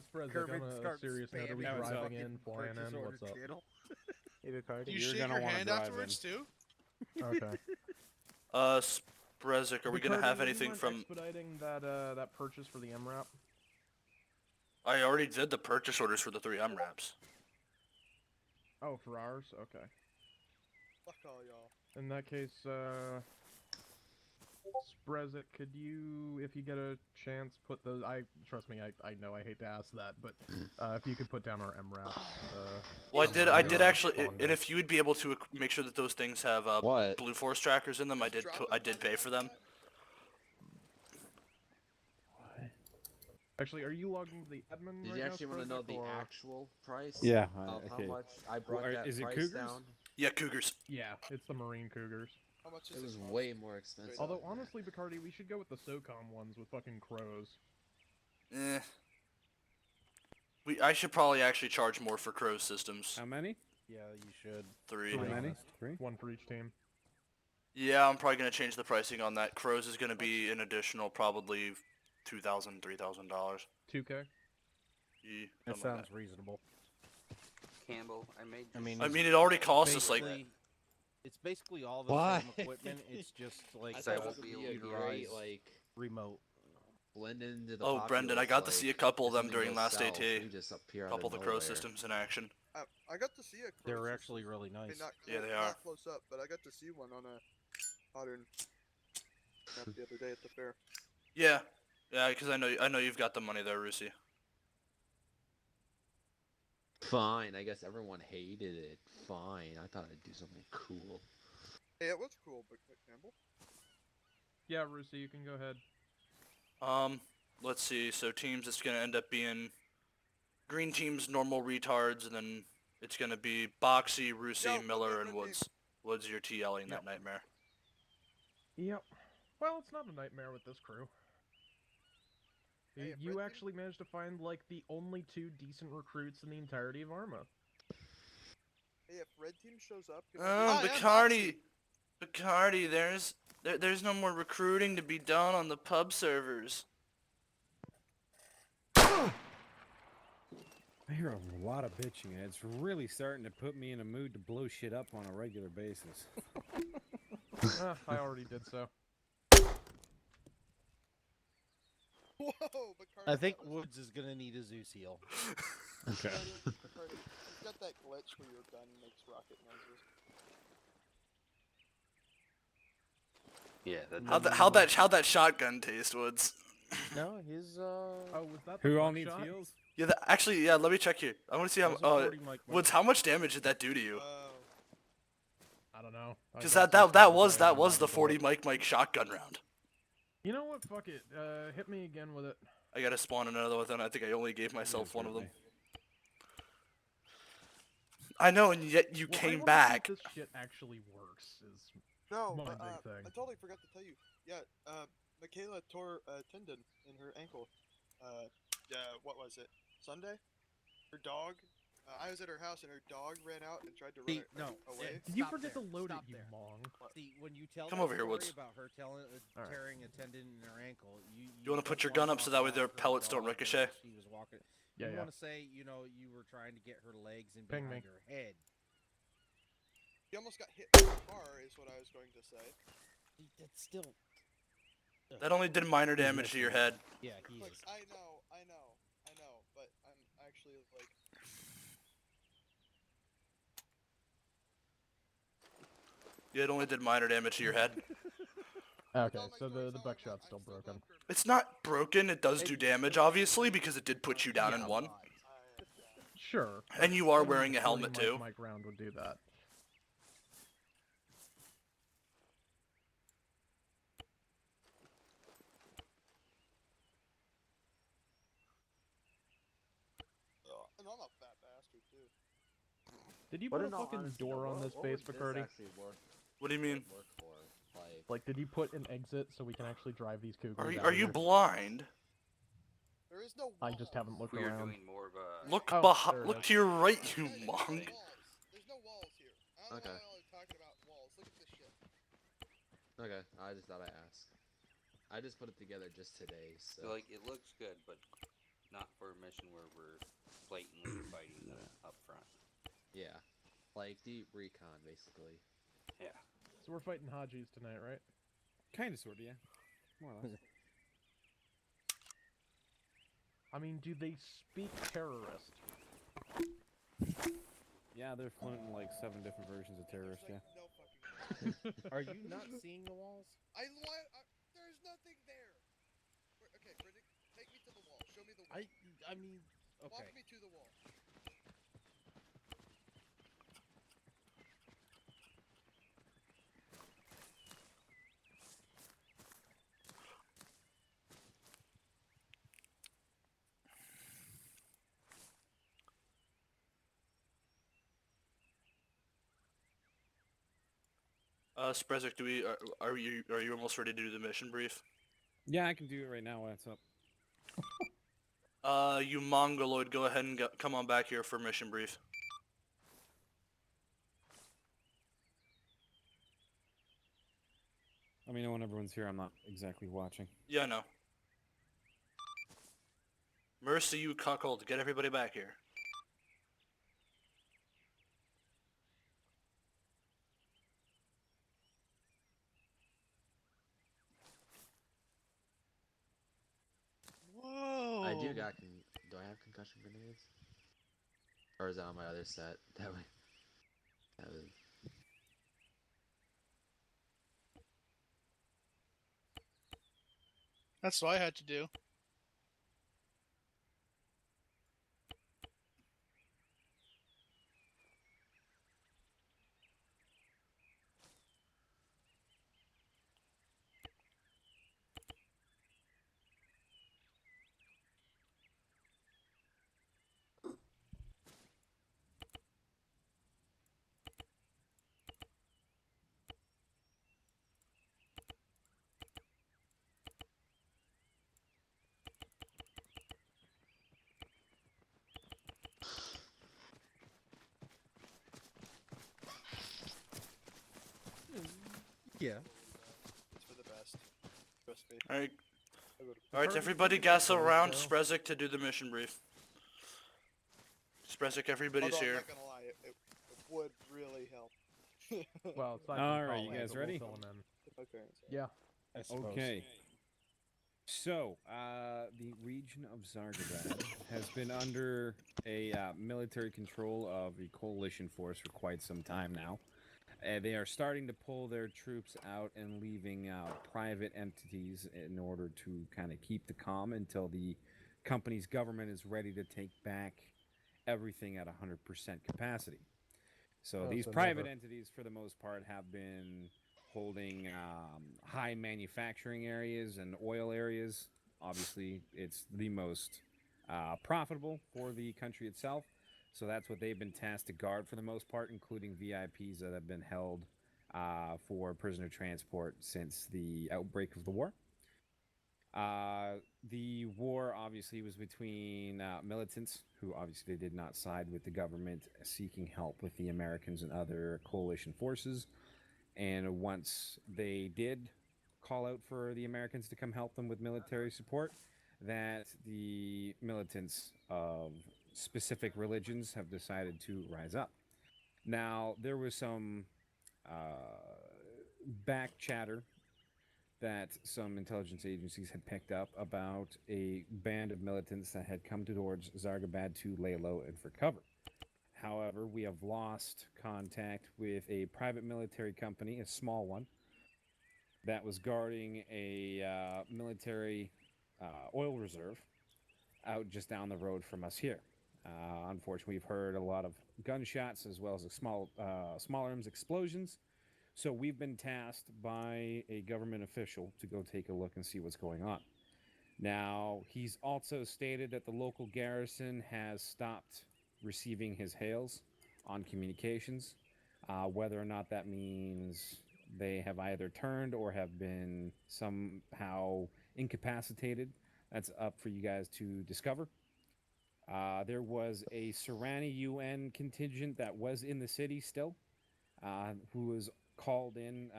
Spread, like, on a serious note, are we driving in, flying in? What's up? Hey, Bacardi. You shake your hand afterwards too? Okay. Sprezik, are we gonna have anything from expediting that purchase for the MRAP? I already did the purchase orders for the 3 MRAPs. Oh, for ours? Okay. Fuck all y'all. In that case, Sprezik, could you, if you get a chance, put those, trust me, I know I hate to ask that, but, if you could put down our MRAP, Well, I did actually, and if you would be able to make sure that those things have, Blue Force trackers in them, I did pay for them. Actually, are you logging the admin Did right you now, actually want to know the or... actual price? Yeah. Of Okay. how much I brought that Is it price Cougars? down? Yeah, Cougars. Yeah, it's the Marine Cougars. How much is It was cost? way more expensive. Although, honestly, Bacardi, we should go with the SOCOM ones with fucking crows. I should probably actually charge more for Crow systems. How many? Yeah, you should. 3. How many? 3? One for each team. Yeah, I'm probably gonna change the pricing on that. Crows is gonna be an additional probably $2,000, $3,000. 2K? Yeah, That something like sounds reasonable. Campbell, I mean, it already cost us like. It's basically all the Why? same equipment. It's just like I thought it would be a great like remote. blend into the. Oh, Brendan, I got to see a couple of them during last AT. You just appear A couple of the Crow nowhere. systems in action. I got to see a crow They're system. actually really I mean, nice. not, Yeah, they not are. close up, but I got to see one on a modern map the other day at the fair. Yeah, because I know you've got the money there, Rusi. Fine, I guess everyone hated it. Fine, I thought I'd do something cool. Hey, it was cool, but Campbell. Yeah, Rusi, you can go ahead. Let's see. So teams, it's gonna end up being green teams, normal retards, and then it's gonna be Boxy, Rusi, Yo, Miller, wait, and wait, Woods. Woods, you're TLing that nightmare. Yep. Well, it's not a nightmare with this crew. Hey, You actually managed to find, like, the only 2 decent recruits in the entirety of ARMA. Hey, if red team shows up, can I Bacardi, there's no more recruiting to be done on the pub servers. I hear a lot of bitching, and it's really starting to put me in a mood to blow shit up on a regular basis. I already did so. Whoa, Bacardi, I think that was- Woods is gonna need a Zeus heal. Okay. Bacardi, you've got that glitch where your gun makes rocket noises. Yeah, How'd that shotgun taste, Woods? No, his Oh, was that the Who all buckshot? needs heals? Yeah, actually, yeah. Let me check here. I want to see how. Those are 40 mic Woods, how much damage did that do to you? I don't know. I Because got that some was the bullet. 40 Mike shotgun round. You know what? Fuck it. Hit me again with it. I gotta spawn another one. Then I think I only gave myself one of them. I know, and yet you Well, I came wanna see back. if this shit actually works. Is No, my but, big thing. I totally forgot to tell you. Yeah, Michaela tore a tendon in her ankle. What was it? Sunday? Her dog. I was at her house and her dog ran out and tried to run away. Did you forget to load it, you mong? See, when you tell Come that over here, story Woods. about her tearing a tendon in her ankle, You want to put your gun up so that way their pellets don't ricochet? She was walking. Yeah, you yeah. want to say, you know, you were trying to get her legs and Ping behind me. her head. He almost got hit by a car, is what I was going to say. That's still. That only did minor damage to your head. Yeah, he Look, is. I know, but I'm actually like. Yeah, it only did minor damage to your head. Okay, so the buckshot's still broken. It's not broken. It does do damage, obviously, because it did put you down in one. Sure. And you are Only wearing a 40 helmet mic- too. Mic round would do that. And I'm a fat bastard too. Did you But put a in all fucking honesty, door though, on this what base, would Bacardi? actually work? What do you mean? Work for? Like, did you put an exit so we can actually drive these cougars out Are of you here? blind? There is no. I just haven't looked we are around. doing more of a. Look Oh, behind. there it Look is. to your right, Guys, you there's no monk. walls. There's no walls here. I don't know Okay. why y'all are talking about walls. Look at this shit. Okay, I just thought I'd ask. I just put it together just today, so. Like it looks good, but Not for a mission where we're blatantly fighting them up front. Yeah, like deep recon, basically. Yeah. So we're fighting Hajis tonight, right? Kind of, sort of, yeah. More or less. I mean, do they speak terrorist? Yeah, they're fluent in like 7 different versions of terrorist, There's, yeah. like, no fucking way. Are you not seeing the walls? There's nothing there. Okay, Bridget, take me to the wall. Show me the wall. I mean, okay. Walk me to the wall. Sprezek, are you almost ready to do the mission brief? Yeah, I can do it right now while it's up. You Mongoloid, go ahead and come on back here for mission brief. Let me know when everyone's here. I'm not exactly watching. Yeah, no. Mercy, you cuckold, get everybody back here. Whoa. I do got. Do I have concussion grenades? Or is that on my other set? That way. That was. That's what I had to do. Yeah. It's for the best. Trust me. Alright, I would've- alright, everybody gas around Sprezek to do the mission brief. Sprezek, everybody's Although here. I'm not gonna lie, it would really help. Well, it's not All gonna right, call you it, guys but we'll ready? fill 'em in. If my parents. Yeah. I suppose. Okay. So, the region of Zargabad has been under a military control of the coalition force for quite some time now. They are starting to pull their troops out and leaving private entities in order to kind of keep the calm until the company's government is ready to take back everything at 100% capacity. So Oh, these so private never. entities, for the most part, have been holding high manufacturing areas and oil areas. Obviously, it's the most profitable for the country itself. So that's what they've been tasked to guard for the most part, including VIPs that have been held for prisoner transport since the outbreak of the war. The war obviously was between militants who obviously did not side with the government, seeking help with the Americans and other coalition forces. And once they did call out for the Americans to come help them with military support, that the militants of specific religions have decided to rise up. Now, there was some back chatter that some intelligence agencies had picked up about a band of militants that had come towards Zargabad to lay low and for cover. However, we have lost contact with a private military company, a small one, that was guarding a military oil reserve out just down the road from us here. Unfortunately, we've heard a lot of gunshots as well as small arms explosions. So we've been tasked by a government official to go take a look and see what's going on. Now, he's also stated that the local garrison has stopped receiving his hails on communications. Whether or not that means they have either turned or have been somehow incapacitated, that's up for you guys to discover. There was a Serrani UN contingent that was in the city still, who was called in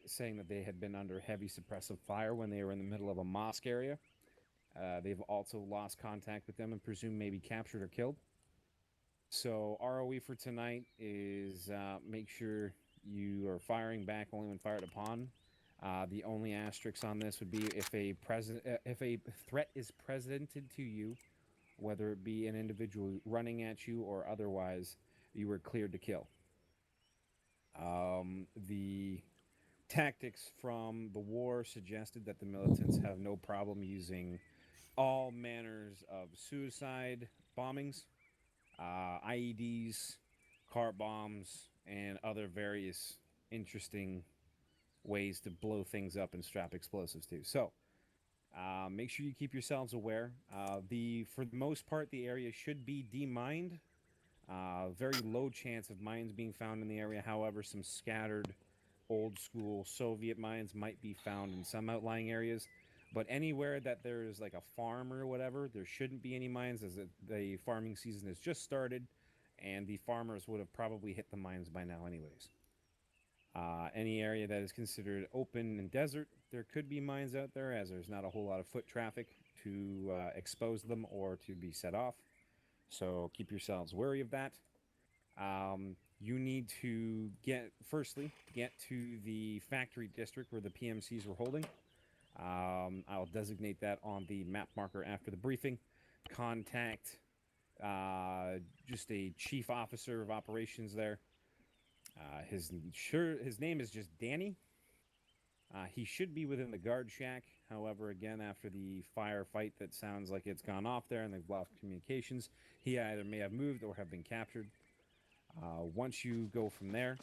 saying that they had been under heavy suppressive fire when they were in the middle of a mosque area. They've also lost contact with them and presumed maybe captured or killed. So ROE for tonight is make sure you are firing back only when fired upon. The only asterisk on this would be if a threat is presented to you, whether it be an individual running at you or otherwise, you were cleared to kill. The tactics from the war suggested that the militants have no problem using all manners of suicide bombings, IEDs, car bombs, and other various interesting ways to blow things up and strap explosives to. So, make sure you keep yourselves aware. For the most part, the area should be demined. Very low chance of mines being found in the area. However, some scattered old school Soviet mines might be found in some outlying areas. But anywhere that there's like a farm or whatever, there shouldn't be any mines, as the farming season has just started, and the farmers would have probably hit the mines by now anyways. Any area that is considered open and desert, there could be mines out there, as there's not a whole lot of foot traffic to expose them or to be set off. So keep yourselves wary of that. You need to get to the factory district where the PMCs were holding. I'll designate that on the map marker after the briefing. Contact just a chief officer of operations there. His name is just Danny. He should be within the guard shack. However, again, after the firefight that sounds like it's gone off there and they've lost communications, he either may have moved or have been captured. Once you go from there,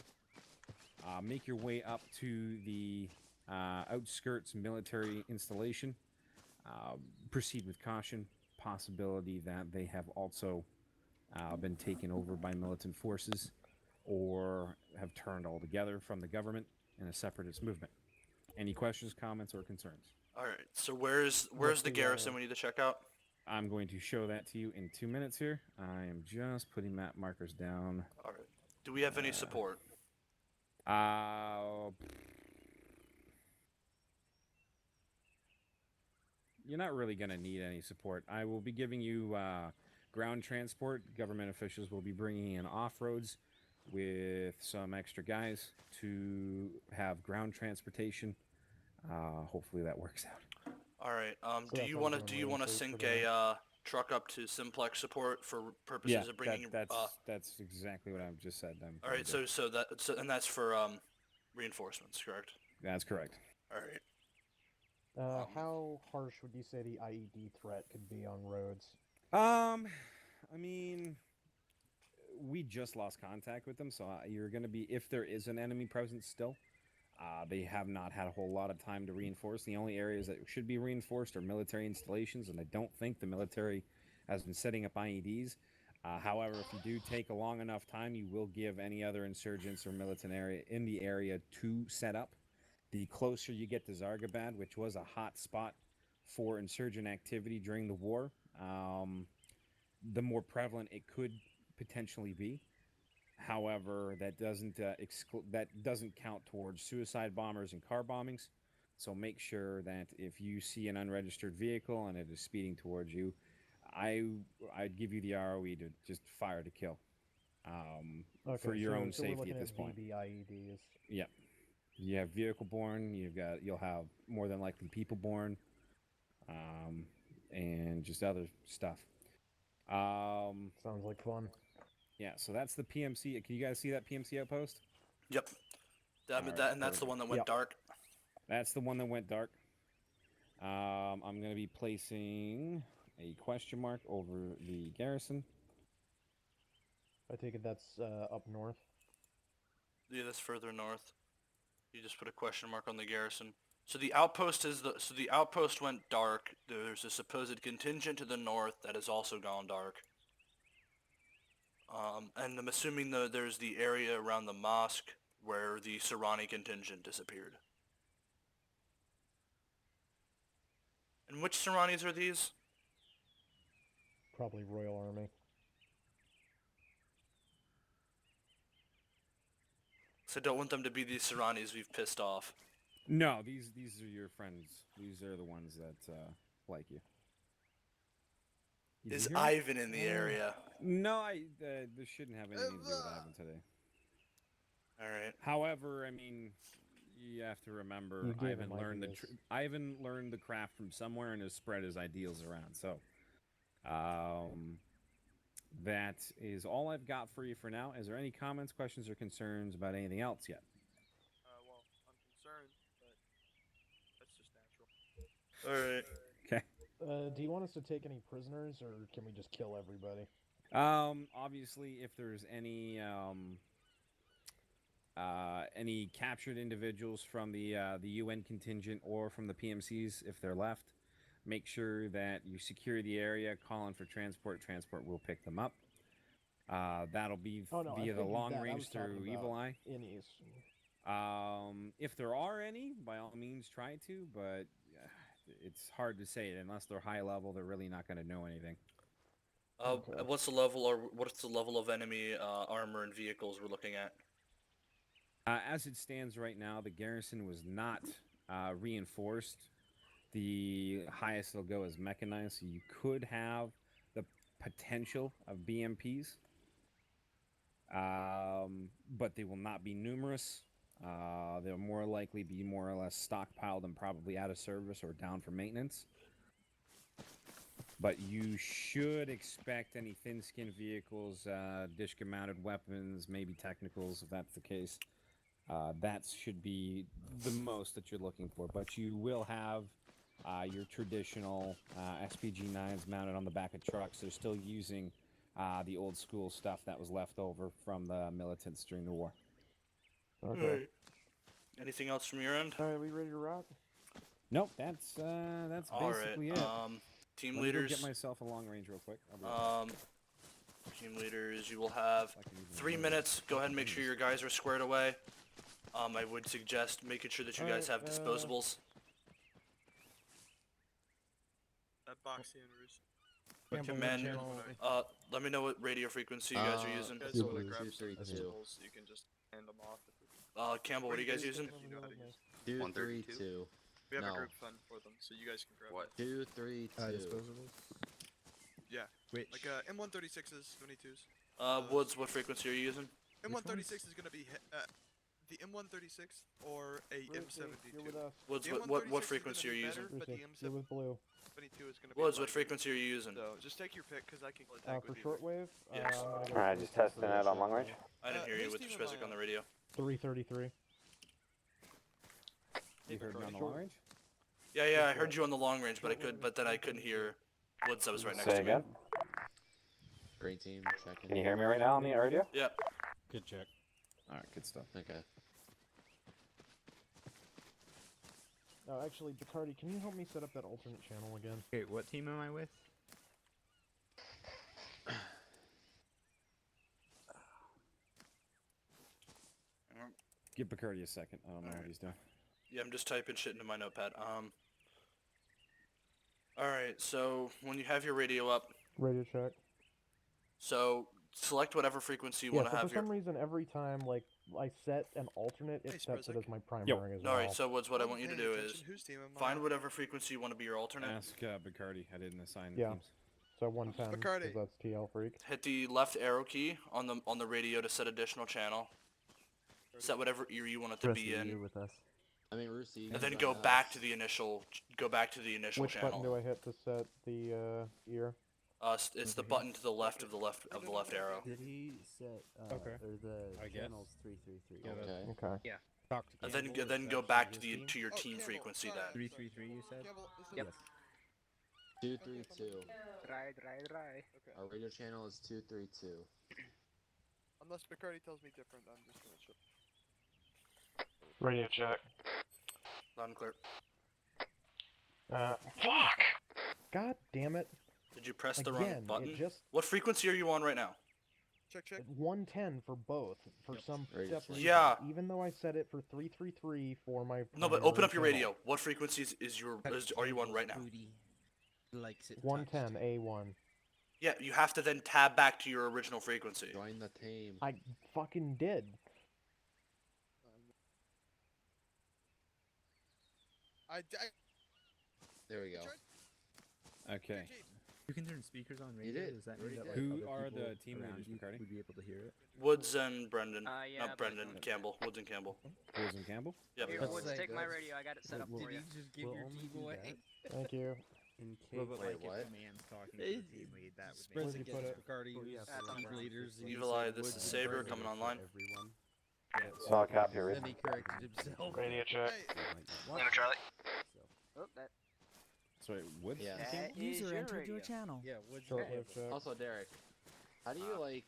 make your way up to the outskirts military installation. Proceed with caution. Possibility that they have also been taken over by militant forces or have turned altogether from the government in a separatist movement. Any questions, comments, or concerns? All right. So where's the garrison we need to check out? I'm going to show that to you in 2 minutes here. I am just putting map markers down. All right. Do we have any support? You're not really going to need any support. I will be giving you ground transport. Government officials will be bringing in off-roads with some extra guys to have ground transportation. Hopefully that works out. All right. So Do that's you all want to going do you away want to for sync tonight. a truck up to Simplex support for purposes of bringing? That's exactly what I've just said. All right. So and that's for reinforcements, correct? That's correct. All right. How harsh would you say the IED threat could be on roads? I mean, we just lost contact with them, so you're going to be, if there is an enemy presence still, they have not had a whole lot of time to reinforce. The only areas that should be reinforced are military installations, and I don't think the military has been setting up IEDs. However, if you do take a long enough time, you will give any other insurgents or militant area in the area to set up. The closer you get to Zargabad, which was a hot spot for insurgent activity during the war, the more prevalent it could potentially be. However, that doesn't count towards suicide bombers and car bombings. So make sure that if you see an unregistered vehicle and it is speeding towards you, I'd give you the ROE to just fire to kill. For your own so we're safety looking at this point. VBIEDs. Yeah. You have vehicle borne, you'll have more than likely people borne, and just other stuff. Sounds like fun. Yeah, so that's the PMC. Can you guys see that PMC outpost? Yep. Alright, That's the one that went Yep. dark. That's the one that went dark. I'm going to be placing a question mark over the garrison. I take it that's up north. Yeah, that's further north. You just put a question mark on the garrison. So the outpost the outpost went dark. There's a supposed contingent to the north that has also gone dark. And I'm assuming there's the area around the mosque where the Serrani contingent disappeared. And which Serranis are these? Probably Royal Army. So I don't want them to be these Serranis we've pissed off. No, these are your friends. These are the ones that like you. Did Is you hear me? Ivan in the area? No, this shouldn't have anything to do with Ivan today. All right. However, I mean, you have to remember, You gave Ivan him learned ideas. Ivan learned the craft from somewhere and has spread his ideals around. So, that is all I've got for you for now. Is there any comments, questions, or concerns about anything else yet? Well, I'm concerned, but that's just natural. All right. Okay. Do you want us to take any prisoners, or can we just kill everybody? Obviously, if there's any captured individuals from the UN contingent or from the PMCs, if they're left, make sure that you secure the area, call in for transport. Transport will pick them up. That'll be Oh no, I via the figured long that. I range was talking through Evil about Eye. Innies. If there are any, by all means try to, but it's hard to say. Unless they're high level, they're really not going to know anything. Okay. What's the level of enemy armor and vehicles we're looking at? As it stands right now, the garrison was not reinforced. The highest it'll go is mechanized, so you could have the potential of BMPs, but they will not be numerous. They'll more likely be more or less stockpiled and probably out of service or down for maintenance. But you should expect any thin-skinned vehicles, Dishka-mounted weapons, maybe technicals, if that's the case. That should be the most that you're looking for. But you will have your traditional SPG-9s mounted on the back of trucks. They're still using the old-school stuff that was left over from the militants during the war. Okay. Alright. Anything else from your end? All right, we ready to rock? Nope, that's All basically right. it. Team Let me go leaders. get myself a long range real quick. I'll be right back. Team leaders, you will have I can even 3 remember. minutes. Go ahead and make sure your guys are squared away. I would suggest making sure that you guys have Alright, disposables. That boxy and Roos. Campbell, Command- channel. Let me know what radio frequency you guys are using. You guys Yeah, want to please. grab some 232. vegetables, you can just hand them off. If Campbell, what are you guys using? If you know how to use. 232. We have No. a group fund for them, so you guys can grab What? 232. Disposables. Yeah. Which? Like M136s, 22s. Woods, what frequency are you using? M136 is gonna be the M136 or a Bruce, M72. you're with us. Woods, The what M136 frequency are you is using? gonna be better, but the Brucey, you're with Blue. M72 is gonna be Woods, what lighter. frequency are you using? So just take your pick, because I can tag For with you. shortwave, Yes. Alright, just testing that on long range. I didn't hear you whose with team the am I Spezek on on? the radio. 333. You heard me on the long range? Yeah, I heard you on the long range, but then I couldn't hear Woods that was right next Say to me. again? Green team, checking. Can you hear me right now on the radio? Yeah. Good check. Alright, good stuff. Okay. Oh, actually, Bacardi, can you help me set up that alternate channel again? Wait, what team am I with? Give Bacardi a second. I don't know what he's doing. Yeah, I'm just typing shit into my notepad. Alright, so when you have your radio up, Radio check. so select whatever frequency you Yeah, want so to for have your... some reason, every time, like, I set an alternate, it Hey, sets it Spezek. as my primary as well. Alright, so Woods, what I want you to Paying do attention. is Whose team am I find on? whatever frequency you want to be your alternate. Ask Bacardi. I didn't assign Yeah. teams. So 110, Bacardi. because that's TL Freak. Hit the left arrow key on the radio to set additional channel. Set whatever ear you want it to be in, with us. I mean, Rusi. and then go back to the initial. Go back to the initial Which button do channel. I hit to set the ear? It's the button to the left of the left arrow. Did he set Okay. or the I guess. channels 333? Okay. Okay. Talk to And Campbell, then is go that back to his the team? your Oh, team Campbell, frequency sorry, then. 333 you said? Campbell, is this Yep. the- 232. Right. Okay. Our radio channel is 232. Unless Bacardi tells me different, I'm just gonna show. Radio check. Loud and clear. Fuck! God damn it. Did you press the wrong Again, button? it just... What frequency are you on right now? Check. 110 for both, for some Radio step check. reason. Yeah. Even though I set it for 333 for my... No, but primary open up your channel. radio. What frequencies are you on right now? Likes it 110, A1. Yeah, you have to then tab back to your original frequency. Join the team. I fucking did. I There we go. tried- Okay. Chief, You can turn speakers on radio. did. Does that You mean that did. like Who other are people the team around leaders, you McCarty? would be able to hear it? Woods and Brendan. Yeah, Not Brendan, Campbell. Woods and Campbell. Woods and Campbell? Yep. Here, Let's Woods, say take my this. radio. I got it set up Will- for you. just give your team away? Thank you. In case, Wait, like, what? if the man's talking to the team lead, that would Where'd make you put it? Bacardi, Oh, yeah, who's That's on team the leaders. and Evil Eye, this is Saber coming online. Everyone. Solid copy, Then he corrected himself. Radio check. Hey, Charlie. Oh, that Sorry, Woods? Yeah. and Campbell? that is your radio. channel. Yeah, what's Short-lived check. Also, Derek, how do you like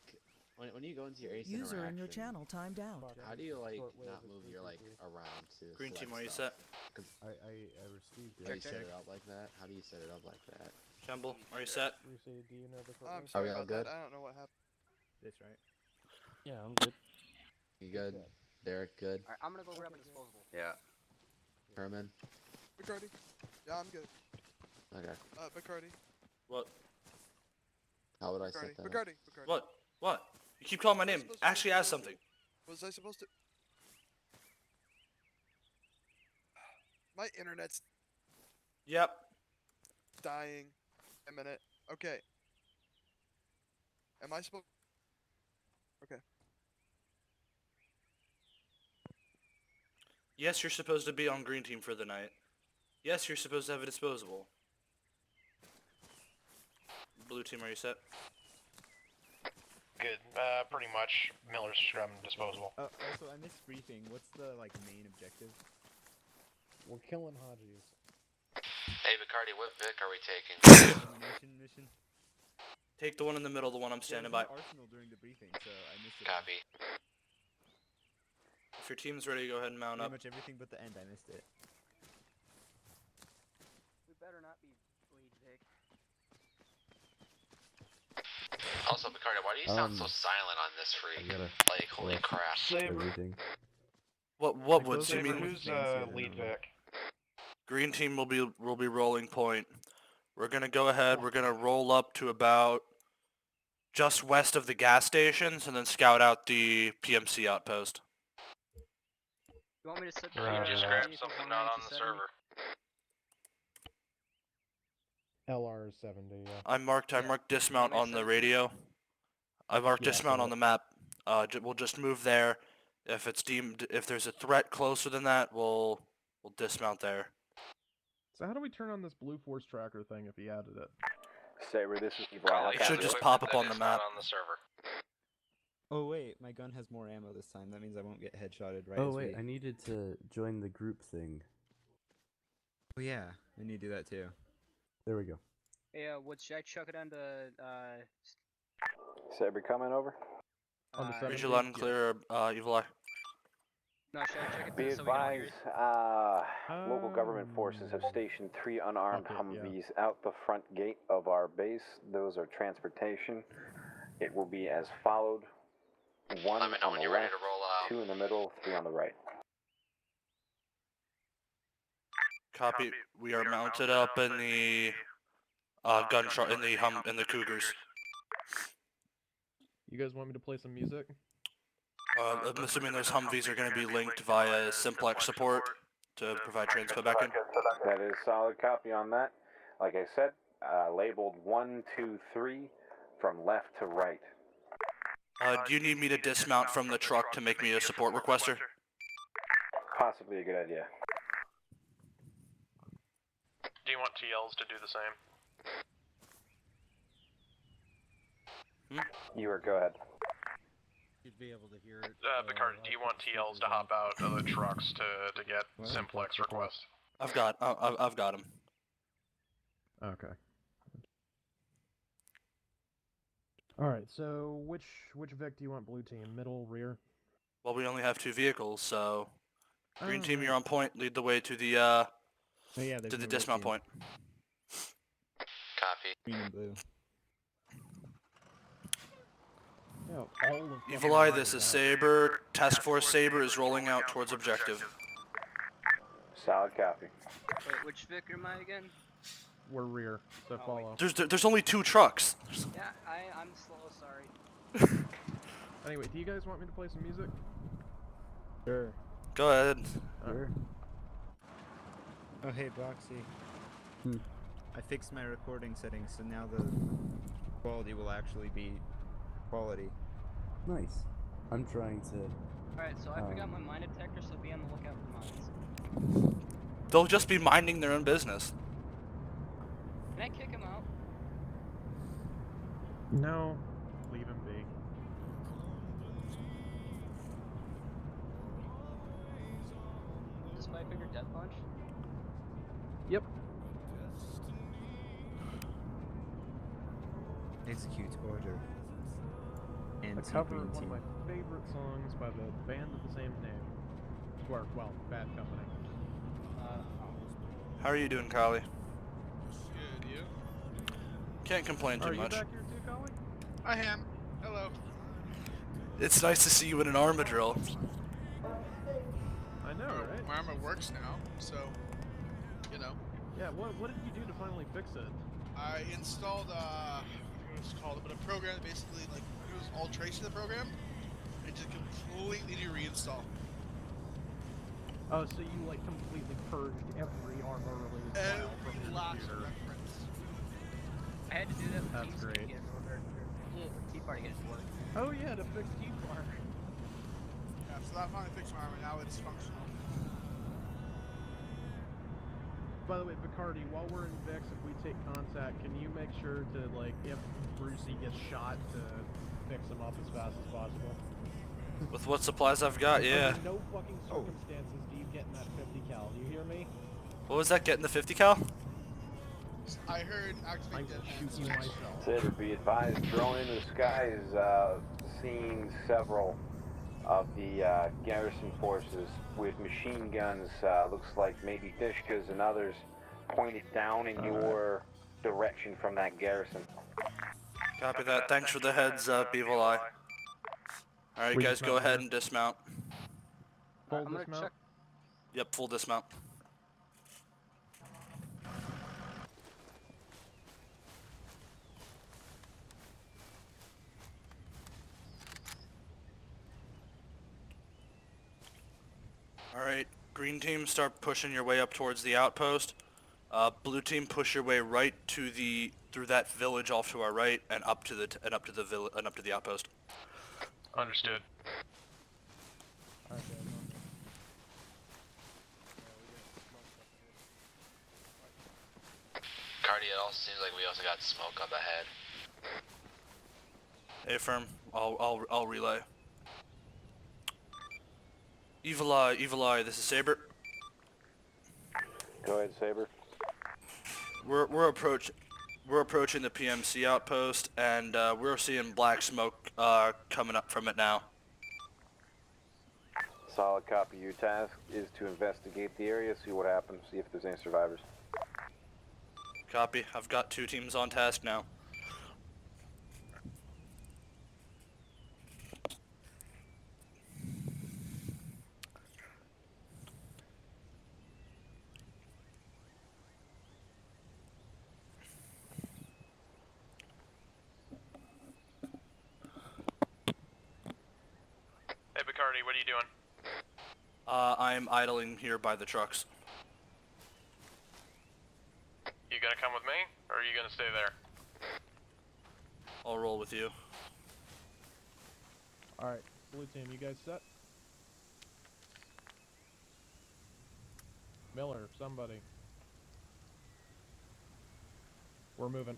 when you go into your ace interaction, timed out. how do you like Short-lived not is move your like 333. around to Green team, select are you stuff? set? I received Do you Check, set check. it up like that? How do you set it up like that? Campbell, are you set? Lucy, do you know the I'm coordinates? Are we sorry all about good? that. I don't know what happened. this, right? Yeah, I'm good. You good? Derek, good? Alright, I'm gonna go grab a disposable. Yeah. Herman? Bacardi. Yeah, I'm good. Okay. Bacardi. What? How would I Bacardi. set that up? Bacardi. Bacardi. What? What? You keep calling my name. Actually ask something. Was I supposed to? My internet's Yep. dying. A minute. Okay. Am I supposed? Okay. Yes, you're supposed to be on green team for the night. Yes, you're supposed to have a disposable. Blue team, are you set? Good. Pretty much. Miller's disposable. Also, I missed briefing. What's the main objective? We're killing Hodges. Hey, Bacardi, what Vic are we taking? Elimination mission. Take the one in the middle, the one I'm standing by. Arsenal during the briefing, so I missed it. Copy. If your team's ready, go ahead and mount Pretty up. much everything but the end. I missed it. We better not be bleed Vic. Also, Bacardi, why do you sound so silent on this freak? Like, holy crap. What Woods you mean? Who's lead Vic? Green team will be rolling point. We're gonna go ahead. We're gonna roll up to about just west of the gas stations, and then scout out the PMC outpost. You want me to set the Roger Just that. grabbed vehicle something on not on to the 70? server. LR is 70, yeah. I marked dismount on the radio. I marked Yeah, dismount got on the map. We'll just move there. If it's deemed, if there's a threat closer than that, we'll dismount there. So how do we turn on this Blue Force tracker thing if he added it? Saber, this is Evil Probably It should have just equipment pop up that on the is not map. on the server. Oh wait, my gun has more ammo this time. That means I won't get headshotted right Oh as wait, we... I needed to join the group thing. Oh yeah, I need to do that too. There we go. Hey, Woods, should I chuck it on the, Saber coming over? On the uh, 70? Read your loud and clear, Evil Eye. no, should I check it Be so we can all hear advised, it? local government forces have stationed 3 unarmed Okay, yeah. Humvees out the front gate of our base. Those are transportation. It will be as followed. 1 Let me know on when the you're left, ready to roll out. 2 in the middle, 3 on the right. Copy. We are mounted up in the gun truck in the Cougars. You guys want me to play some music? I'm assuming those Humvees are going to be linked via Simplex support to provide transpo back in. That is solid copy on that. Like I said, labeled 1, 2, 3 from left to right. Do you need me to dismount from the truck to make me a support requester? Possibly a good idea. Do you want TLs to do the same? You are, go ahead. You'd be able to hear it. Bacardi, do you want TLs to hop out of the trucks to get simplex requests? I've got him. Okay. Alright, so which Vic do you want blue team? Middle, rear? Well, we only have 2 vehicles, so green team, Alright. you're on point. Lead the way to the Oh yeah, to the dismount point. Copy. Green and blue. No, all of Evil Eye, this is Saber. Task Force Saber is rolling out towards objective. Solid copy. Wait, which Vic am I again? We're rear, so Oh, follow. There's only 2 trucks. Yeah, I'm slow, sorry. Anyway, do you guys want me to play some music? Sure. Go ahead. Sure. Oh hey, Boxy. I fixed my recording settings, so now the quality will actually be quality. Nice. I'm trying to. Alright, so I forgot my mine detector, so be on the lookout for mines. They'll just be minding their own business. Can I kick him out? No, leave him be. Does Five Finger Death Punch? Yep. Execute order. A cover of one of my favorite songs by the band of the same name. Or, well, Bad Company. How are you doing, Collie? Good, you? Can't complain too Are you much. back here too, Collie? I am. Hello. It's nice to see you in an ARMA drill. I know, right? My armor works now, so, you know. Yeah, what did you do to finally fix it? I installed, I forget what it's called, but a program that basically, like, it was all traced in the program, and just completely reinstall. Oh, so you, like, completely purged every ARMA-related file from Every your last computer. reference. I had to do that with That's TeamSpeak great. Tea Party get it to work. Oh yeah, to fix T-Bar. Yeah, so that finally fixed my armor, now it's functional. By the way, Bacardi, while we're in Vix, if we take contact, can you make sure to, like, if Brucey gets shot, to fix him up as fast as possible? With what supplies I've got, yeah. Under no fucking circumstances do you get in that 50 cal. Do you hear me? What was that, getting the 50 cal? I heard I'm activate dead gonna shoot hands. you myself. SABER, be advised, drone into the sky is seeing several of the garrison forces with machine guns, looks like maybe Fishkas and others, pointed down in your direction from that garrison. Copy that. Thanks for the heads up, Evil Eye. Alright, We guys, go dismount ahead here. and dismount. Full I'm gonna dismount? check. Yep, full dismount. Alright, green team, start pushing your way up towards the outpost. Blue team, push your way right to the through that village off to our right and up to the outpost. Understood. Okay, Cardi, it also seems like we also got smoke up ahead. Affirm. I'll relay. Evil Eye, this is SABER. Go ahead, SABER. We're approaching the PMC outpost, and we're seeing black smoke coming up from it now. Solid copy. Your task is to investigate the area, see what happens, see if there's any survivors. Copy. I've got 2 teams on task now. Hey, Bacardi, what are you doing? I'm idling here by the trucks. You gonna come with me, or are you gonna stay there? I'll roll with you. Alright, blue team, you guys set? Miller, somebody. We're moving.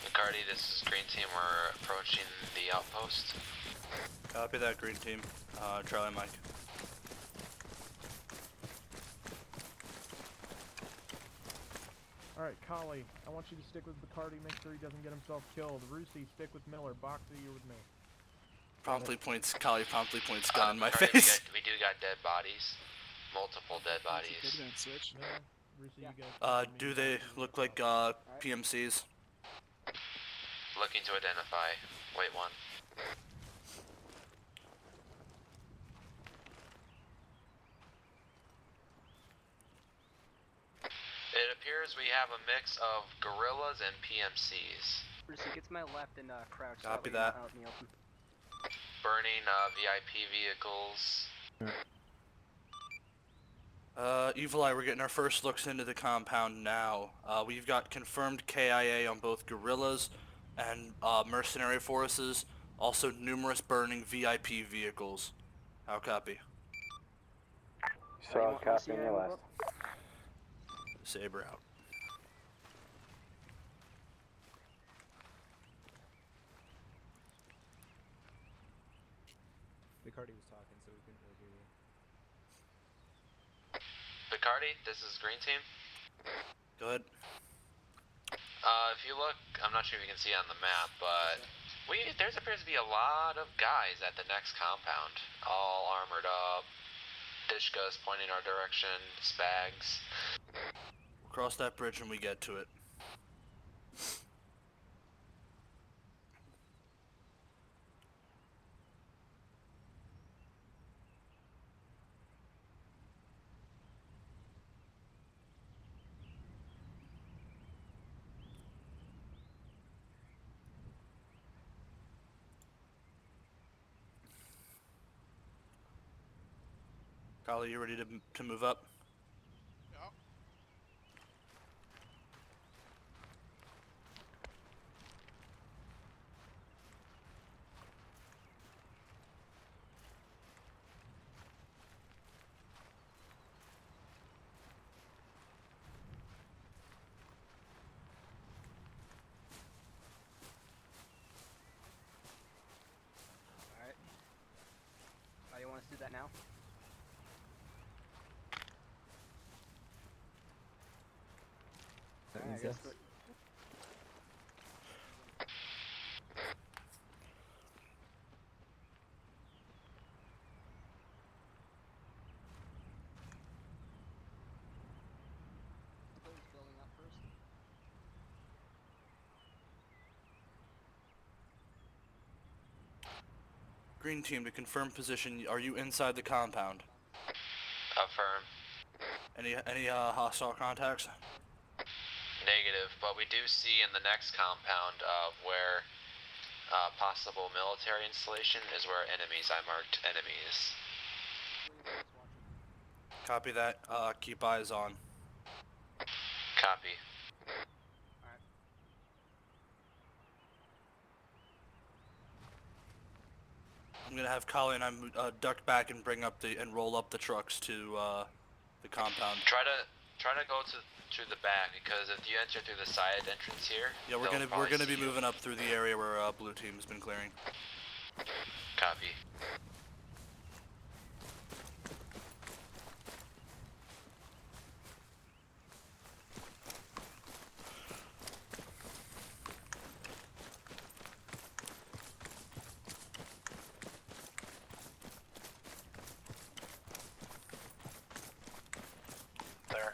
Bacardi, this is Green Team. We're approaching the outpost. Copy that, green team. Charlie Mike. Alright, Collie, I want you to stick with Bacardi, make sure he doesn't get himself killed. Rusi, stick with Miller. Boxer, you're with me. Collie promptly points gun in my Bacardi, face. we do got dead bodies. Multiple dead bodies. Switch. Miller, Rusi, you guys... Do they look like PMCs? Looking to identify. Wait, one. It appears we have a mix of gorillas and PMCs. Brucey, get to my left and crouch. Copy way you're not that. out in the open. burning VIP vehicles. Evil Eye, we're getting our first looks into the compound now. We've got confirmed KIA on both guerrillas and mercenary forces. Also numerous burning VIP vehicles. How copy? So, copy on your last. Saber out. Vicardi was talking, so we couldn't really hear you. Vicardi, this is Green Team. Go ahead. If you look, I'm not sure if you can see on the map, but there appears to be a lot of guys at the next compound, all armored up. Dishkas pointing our direction, Spags. We'll cross that bridge when we get to it. Kyle, you ready to move up? Yeah. Alright. Oh, you want us to do that now? That Alright, means I guess yes. Building up first. Green Team, to confirm position, are you inside the compound? Affirm. Any hostile contacts? Negative, but we do see in the next compound where possible military installation is where enemies, I marked enemies. Copy that. Keep eyes on. Copy. I'm gonna have Kali and I duck back and roll up the trucks to the compound. Try to go to the back, because if you enter through the side entrance here, Yeah, we're gonna be moving up through the area where blue team has been clearing. Copy. There.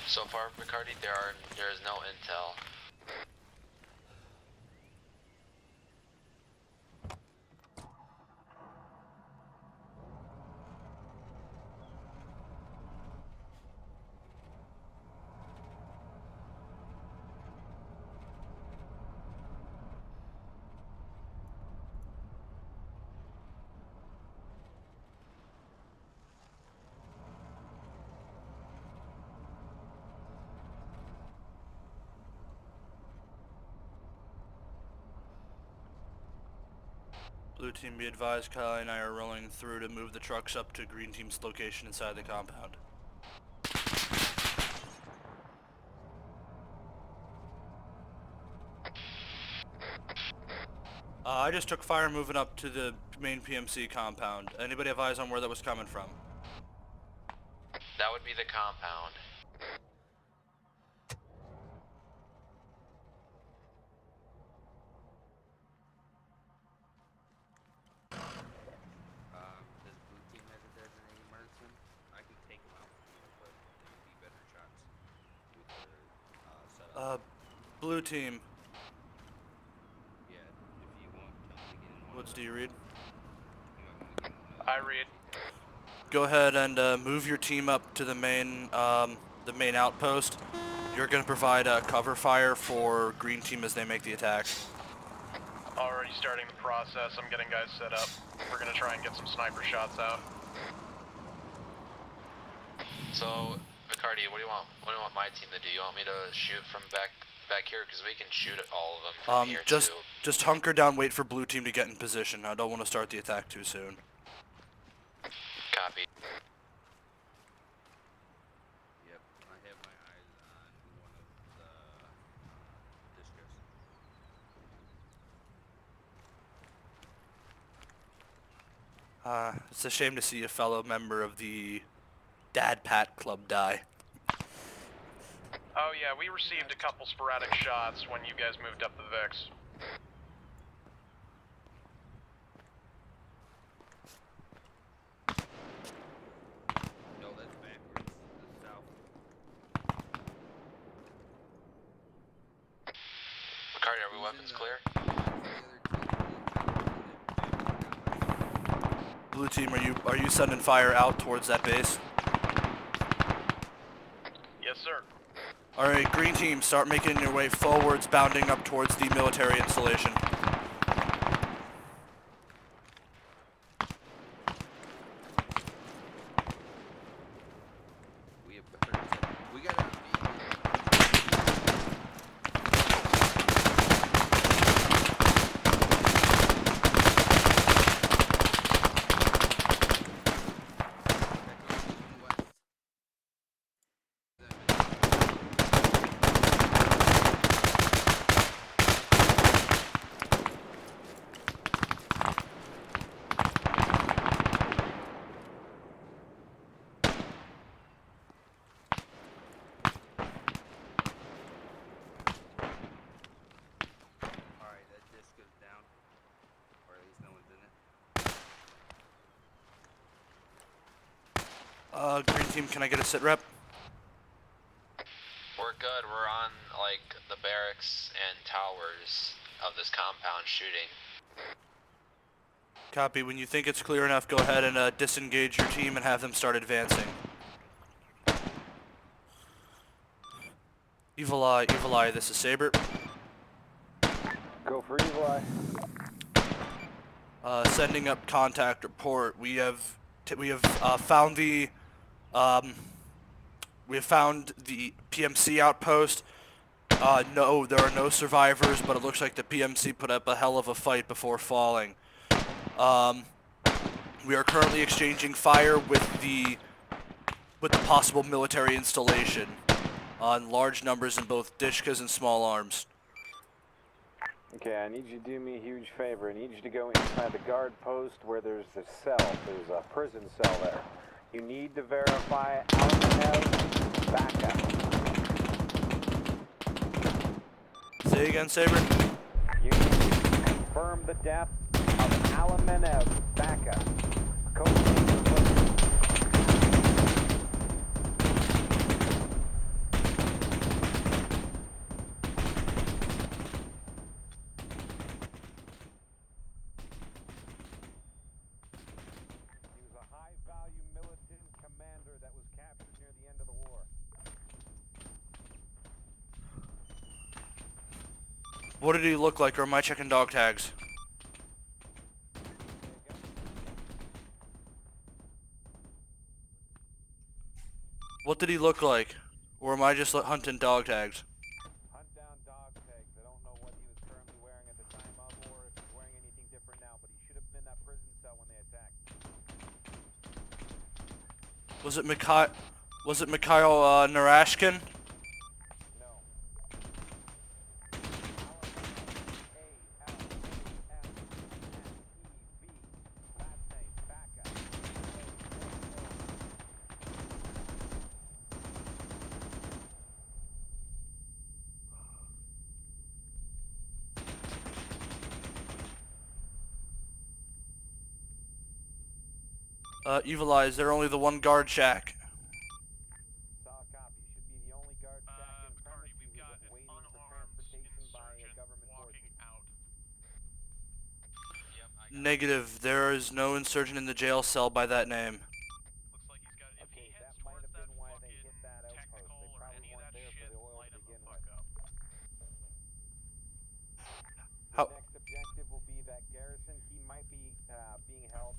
So far, Ricardi, there is no intel. Blue team, be advised, Kali and I are rolling through to move the trucks up to green team's location inside the compound. I just took fire moving up to the main PMC compound. Anybody have eyes on where that was coming from? That would be the compound. Does blue team have a designated marksman? I can take him out from here, but it would be better shots with the setup. Blue team. Yeah, if you want, tell me to get in one. What's do you read? You might want to get in one of I read. go ahead and move your team up to the main outpost. You're going to provide cover fire for green team as they make the attack. Already starting the process. I'm getting guys set up. We're gonna try and get some sniper shots out. So, Vicardi, what do you want? What do you want my team to do? You want me to shoot from back here, because we can shoot at all of them from here too. Just hunker down, wait for blue team to get in position. I don't want to start the attack too soon. Copy. Yep, I have my eyes on one of the districts. It's a shame to see a fellow member of the Dad Pat Club die. Oh yeah, we received a couple sporadic shots when you guys moved up the Vix. No, that's backwards. That's south. Vicardi, are we weapons clear? Blue team, are you sending fire out towards that base? Yes, sir. Alright, green team, start making your way forwards, bounding up towards the military installation. We have better. We got a Alright, that disc goes down. Or at least no one's in it. Green team, can I get a sit rep? We're good. We're on, like, the barracks and towers of this compound shooting. Copy. When you think it's clear enough, go ahead and disengage your team and have them start advancing. Evil Eye, this is Saber. Go for Evil Eye. Sending up contact report. We have found the PMC outpost. No, there are no survivors, but it looks like the PMC put up a hell of a fight before falling. We are currently exchanging fire with the possible military installation on large numbers in both Dishkas and small arms. Okay, I need you to do me a huge favor. I need you to go inside the guard post where there's the cell. There's a prison cell there. You need to verify Almanev backup. Say again, Saber? You need to confirm the death of Almanev backup. Code. What did he look like, or am I checking dog tags? What did he look like? Or am I just hunting dog tags? Hunt down dog tags. I don't know what he was currently wearing at the time of, or if he's wearing anything different now, but he should have been in that prison cell when they attacked. Was it Mikhail Narashkin? Evil Eye, is there only the one guard shack? Saw a copy. Should be the only guard shack in premise. We've got waiting for transportation by government forces. Negative. There is no insurgent in the jail cell by that name.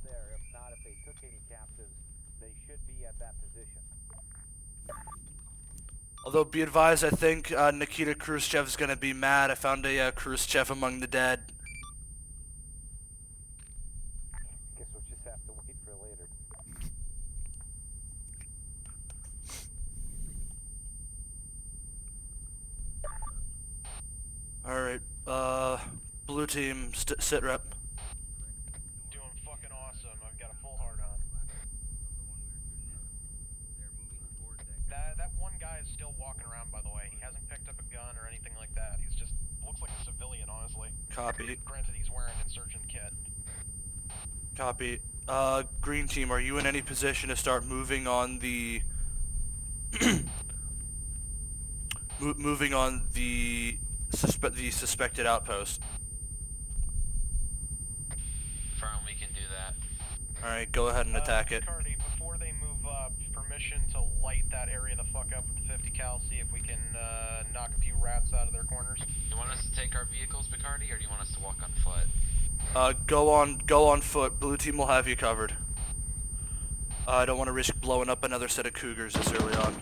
there. If not, if they took any captives, they should be at that position. Although, be advised, I think Nikita Khrushchev is going to be mad. I found a Khrushchev among the dead. Guess we'll just have to wait for later. Alright, blue team, sit rep. Doing fucking awesome. I've got a full hard on. That one guy is still walking around, by the way. He hasn't picked up a gun or anything like that. He's just looks like a civilian, honestly. Copy. Granted, he's wearing an insurgent kit. Copy. Green team, are you in any position to start moving on the... moving on the suspected outpost? Firm, we can do that. Alright, go ahead and attack it. Cardi, before they move up, permission to light that area the fuck up with the 50 cal, see if we can knock a few rats out of their corners. You want us to take our vehicles, Bacardi, or do you want us to walk on foot? Go on foot. Blue team will have you covered. I don't want to risk blowing up another set of cougars this early on.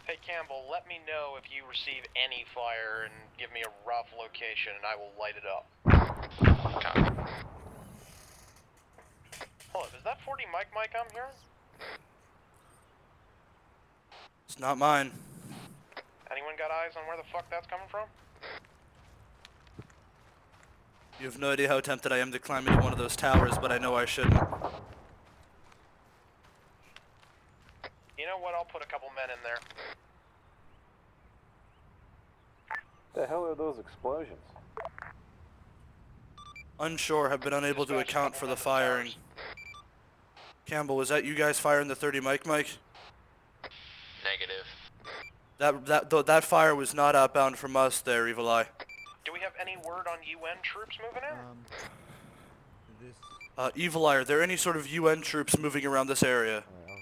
Hey Campbell, let me know if you receive any fire and give me a rough location and I will light it up. Hold up, is that 40 Mike I'm hearing? It's not mine. Anyone got eyes on where the fuck that's coming from? You have no idea how tempted I am to climb into one of those towers, but I know I shouldn't. You know what, I'll put a couple men in there. The hell are those explosions? Unsure, have been unable to account for the firing. Campbell, was that you guys firing the 30 Mike? Negative. That fire was not outbound from us there, Evil Eye. Do we have any word on UN troops moving in? Evil Eye, are there any sort of UN troops moving around this area? I'll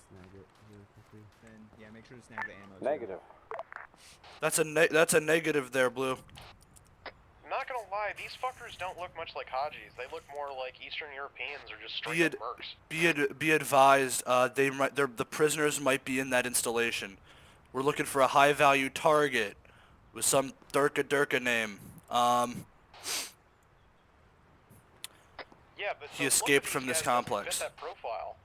snag it really quickly. And yeah, make sure to snag the ammo. Negative. That's a negative there, Blue. Not gonna lie, these fuckers don't look much like Hajis. They look more like Eastern Europeans or just straight up mercs. Be advised, the prisoners might be in that installation. We're looking for a high-value target with some Durka name. Yeah, but he escaped from this complex. Fit that profile.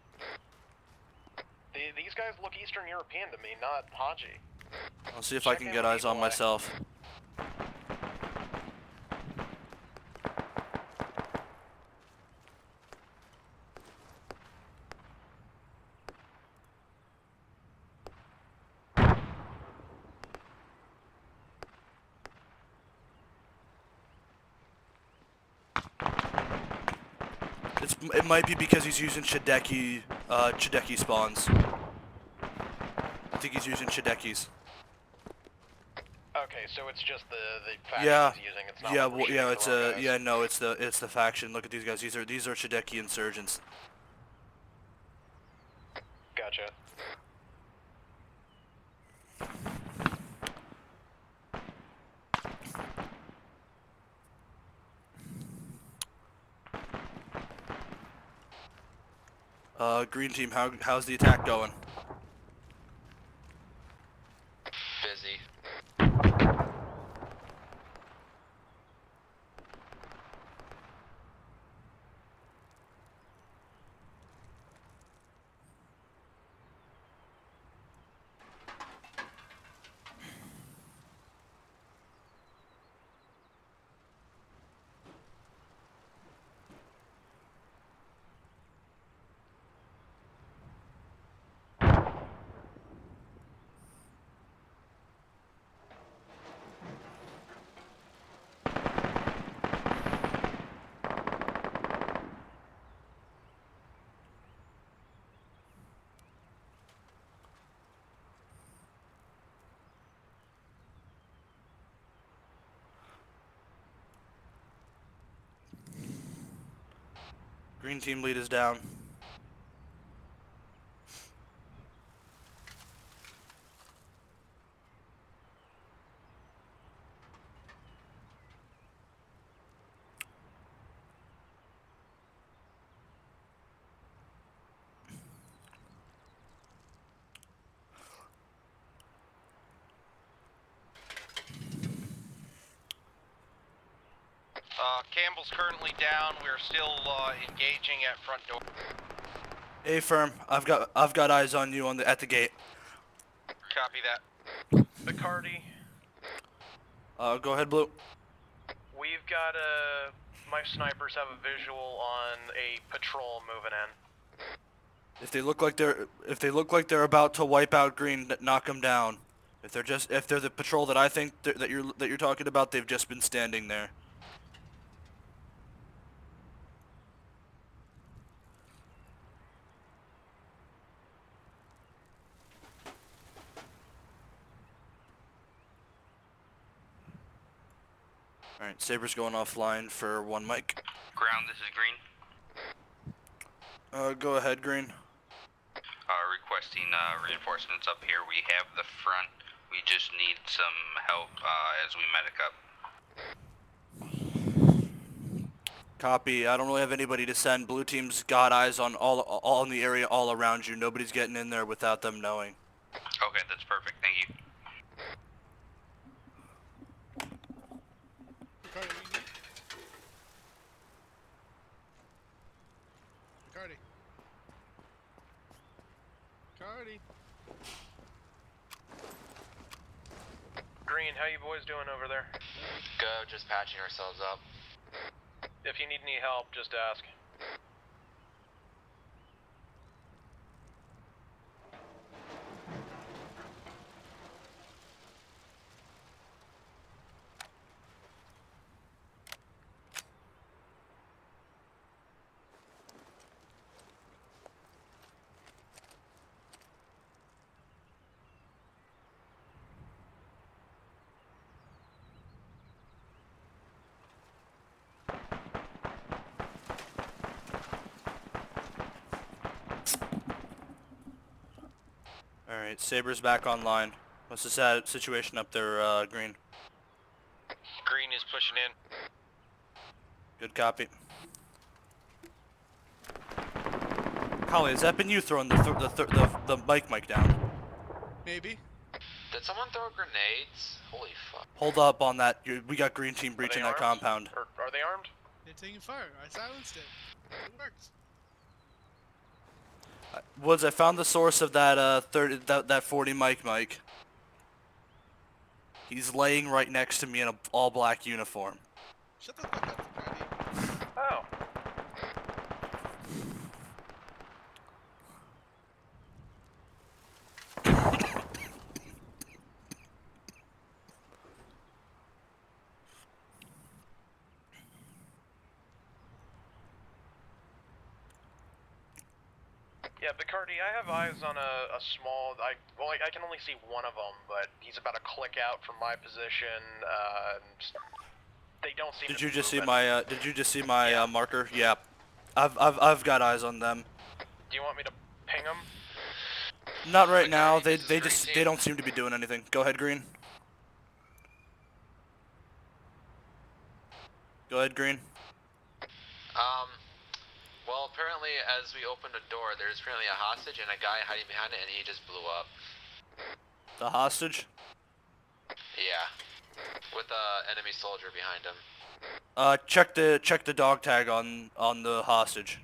These guys look Eastern European to me, not Haji. I'll see if I can get eyes on myself. It might be because he's using Chideki spawns. I think he's using Chidekis. Okay, so it's just the faction he's using. It's not it's the faction. Look at these guys. These are Chideki insurgents. Gotcha. Green team, how's the attack going? Busy. Green team lead is down. Campbell's currently down. We're still engaging at front door. A firm, I've got eyes on you at the gate. Copy that. McCarty, Go ahead, Blue. we've got my snipers have a visual on a patrol moving in. If they look like they're about to wipe out Green, knock them down. If they're the patrol that I think that you're talking about, they've just been standing there. Alright, Saber's going offline for 1 mic. Ground, this is Green. Go ahead, Green. Requesting reinforcements up here. We have the front. We just need some help as we medic up. Copy. I don't really have anybody to send. Blue team's got eyes on all in the area all around you. Nobody's getting in there without them knowing. Okay, that's perfect. Thank you. McCarty. McCarty. Green, how you boys doing over there? Good, just patching ourselves up. If you need any help, just ask. Alright, Saber's back online. What's the situation up there, Green? Green is pushing in. Good copy. Holly, has that been you throwing the mic down? Maybe. Did someone throw grenades? Holy fuck. Hold up on that. We got green team breaching that armed? compound. Or are they armed? They're taking fire. I silenced it. It worked. Woods, I found the source of that 40 mic. He's laying right next to me in an all-black uniform. Shut the fuck up, McCarty. Oh. Yeah, Bacardi, I have eyes on a small, I can only see one of them, but he's about a click out from my position, they don't seem to Did you be just see moving. my marker? Yeah. I've got eyes on them. Do you want me to ping them? Not right now. They don't seem to be doing anything. Go ahead, Green. Go ahead, Green. Well, apparently, as we opened a door, there's apparently a hostage and a guy hiding behind it, and he just blew up. The hostage? Yeah, with a enemy soldier behind him. Check the dog tag on the hostage.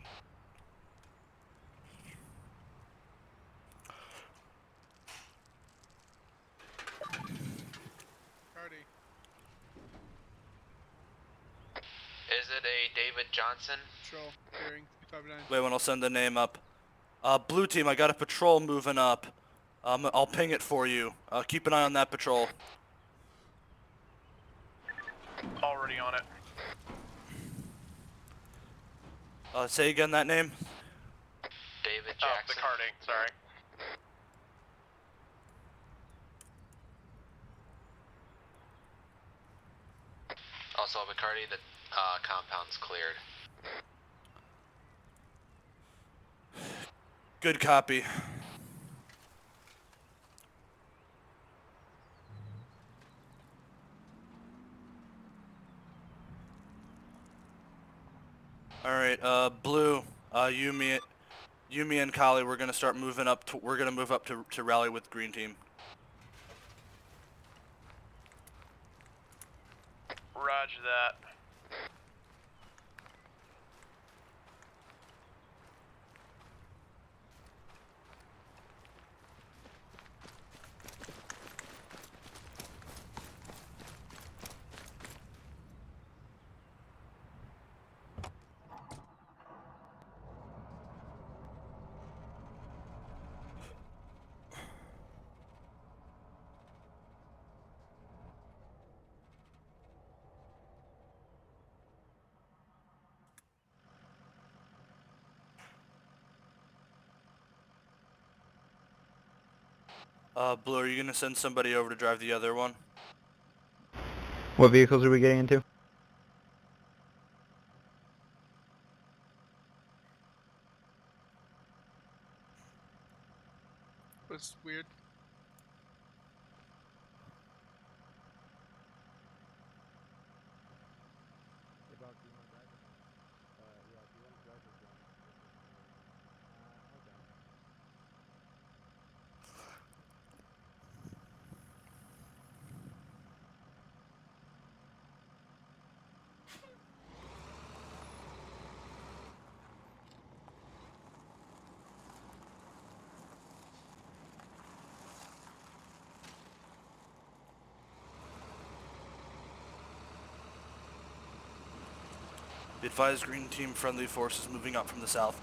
Cardi. Is it a David Johnson? Patrol. Hearing. 359. Wait, when I'll send the name up. Blue team, I got a patrol moving up. I'll ping it for you. Keep an eye on that patrol. Already on it. Say again that name. David Jackson. Oh, Bacardi, sorry. Also, Bacardi, the compound's cleared. Good copy. Alright, Blue, you, me, and Kali, we're gonna start moving up to, we're gonna move up to rally with Green Team. Roger that. Blue, are you gonna send somebody over to drive the other one? What vehicles are we getting into? Was weird. Hey, Buck, do you want to drive or no? Yeah, if you want to drive or gun, it doesn't matter to me. I'll gun. Be advised, Green Team friendly forces moving up from the south.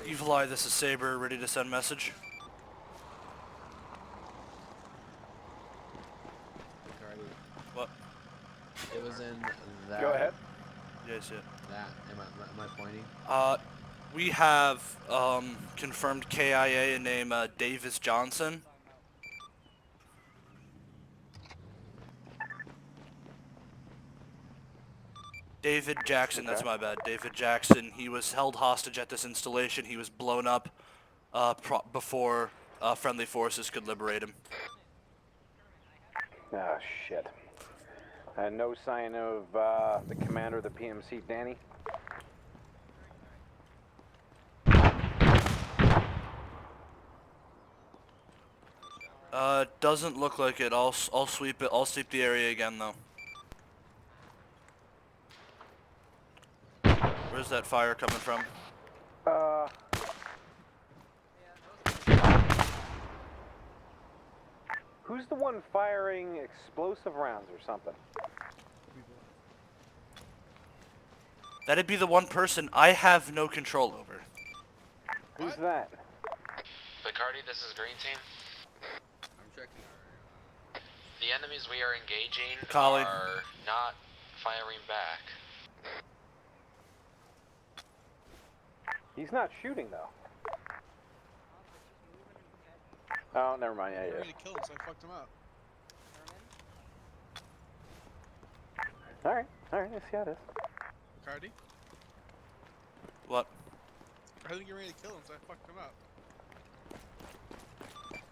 Evil Eye, this is Saber, ready to send message. What? It was in that. Go ahead. Yes, yeah. That. Am I pointing? We have, confirmed KIA name, Davis Johnson. David Jackson, that's my bad. David Jackson, he was held hostage at this installation. He was blown up, before, friendly forces could liberate him. Ah, shit. No sign of the commander of the PMC, Danny? Doesn't look like it. I'll sweep it. I'll sweep the area again, though. Where's that fire coming from? Who's the one firing explosive rounds or something? That'd be the one person I have no control over. Who's that? Bacardi, this is Green Team. I'm checking our... The enemies we are engaging Collie. are not firing back. He's not shooting, though. Oh, never mind. Yeah, I'm yeah. gonna kill him, so I fucked him up. Alright, I see how it is. Cardi? What? I was getting ready to kill him, so I fucked him up.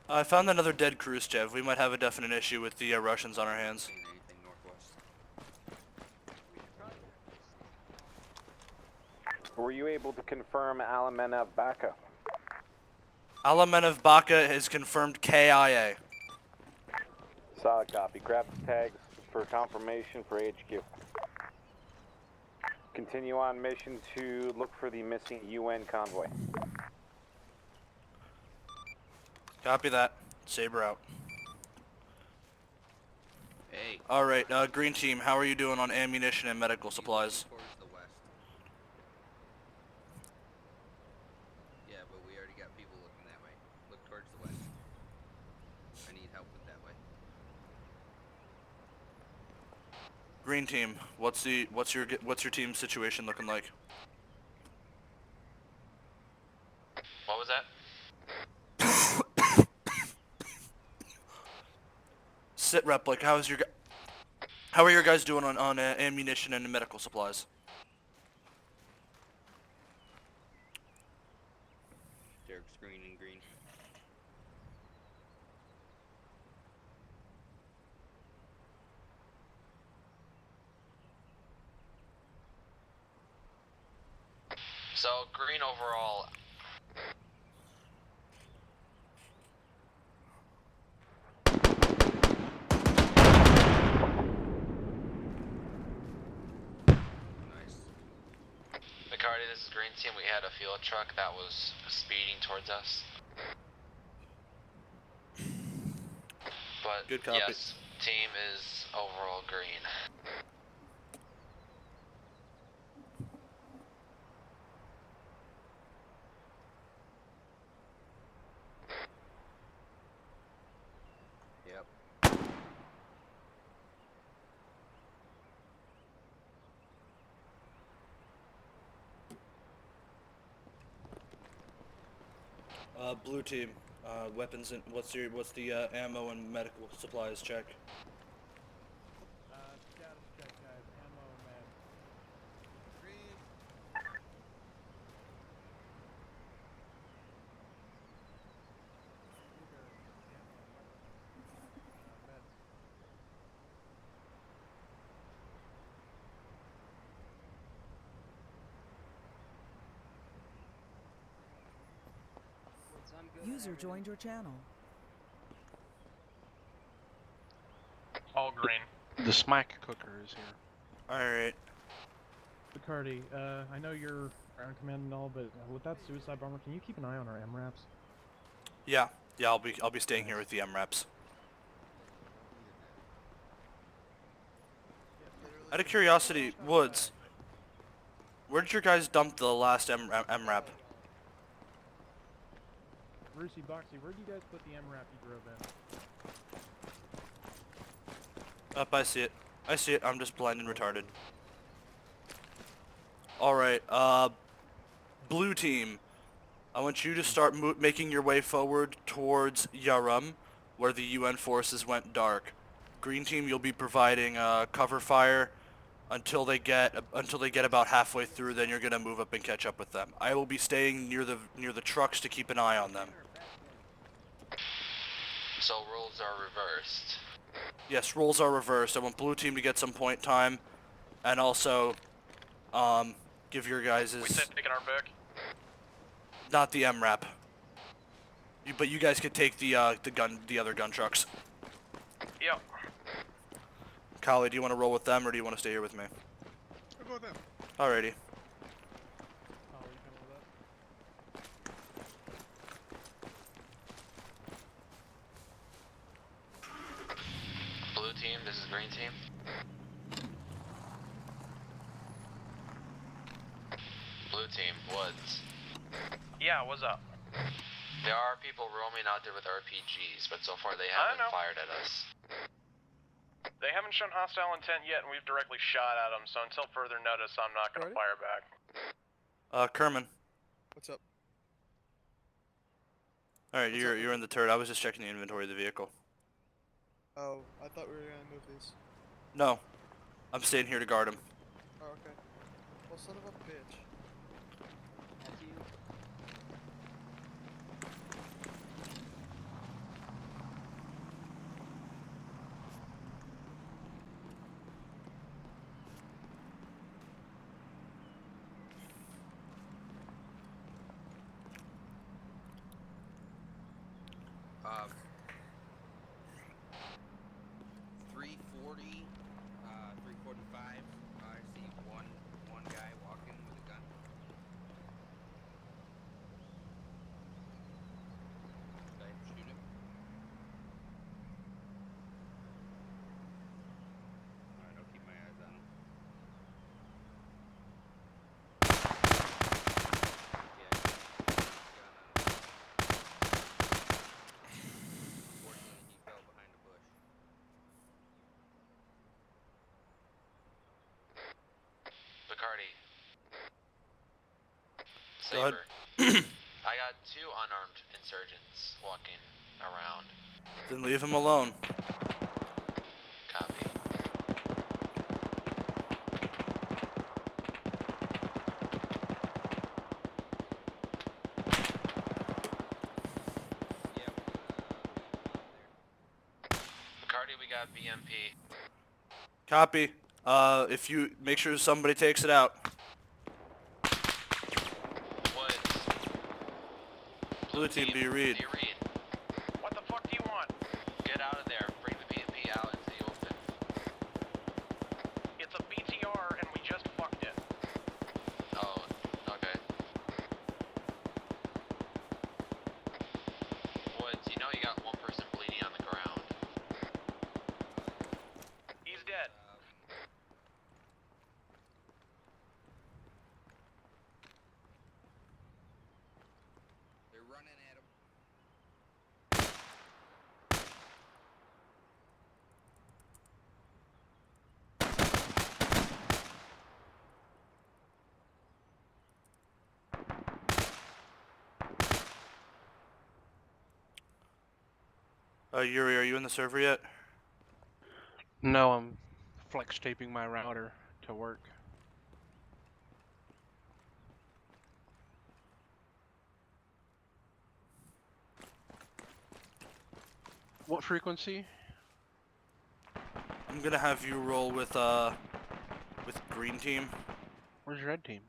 I found another dead Khrushchev. We might have a definite issue with the Russians on our hands. Anything northwest. Were you able to confirm Alamena Baca? Alamenov Baca is confirmed KIA. Solid copy. Grab the tags for confirmation for HQ. Continue on mission to look for the missing UN convoy. Copy that. Saber out. Hey. Alright, green team, how are you doing on ammunition and medical supplies? Towards the west. Yeah, but we already got people looking that way. Look towards the west. I need help with that way. Green team, what's your team's situation looking like? What was that? Sit rep, like how are your guys doing on ammunition and medical supplies? Derek's green and green. So green overall. McCarty, this is green team. We had a fuel truck that was speeding towards us. But Good copy. yes, team is overall green. Yep. Blue team, weapons and what's the ammo and medical supplies check? Status check, guys. Ammo, med. Green. Meds. I'm good on User everything. joined your channel. All green. The smack cooker is here. Alright. Bacardi, I know you're ground command and all, but with that suicide bomber, can you keep an eye on our MRAPs? Yeah, I'll be staying here with the MRAPs. Out of curiosity, Woods, where did your guys dump the last MRAP? Brucey, Boxy, where did you guys put the MRAP you drove in? Up, I see it. I see it. I'm just blind and retarded. Alright, blue team. I want you to start making your way forward towards Yarum, where the UN forces went dark. Green team, you'll be providing cover fire until they get about halfway through. Then you're gonna move up and catch up with them. I will be staying near the trucks to keep an eye on them. So roles are reversed. Yes, roles are reversed. I want blue team to get some point time, and also, give your guys' We said taking our back. not the MRAP. But you guys could take the other gun trucks. Yep. Kali, do you want to roll with them or do you want to stay here with me? I'll go with them. Alrighty. Blue team, this is green team. Blue team, Woods. Yeah, what's up? There are people roaming out there with RPGs, but so far they haven't fired at us. They haven't shown hostile intent yet, and we've directly shot at them, so until further notice, I'm not going to fire back. Kerman. What's up? Alright, you're in the turret. I was just checking the inventory of the vehicle. Oh, I thought we were gonna move these. No. I'm staying here to guard him. Oh, okay. Well, son of a bitch. That's you. Uh, 340, 345. I see one guy walking with a gun. Should I shoot him? SABER. I got 2 unarmed insurgents walking around. Then leave him alone. Copy. McCarty, we got BMP. Copy. If you make sure somebody takes it out. Woods. Blue team, do you read? Do you read? What the fuck do you want? Get out of there. Bring the BMP out into the open. It's a BTR and we just fucked it. Oh, okay. Woods, you know you got 1 person bleeding on the ground. He's dead. They're running at him. Yuri, are you in the server yet? No, I'm flex taping my router to work. What frequency? I'm gonna have you roll with green team. Where's red team?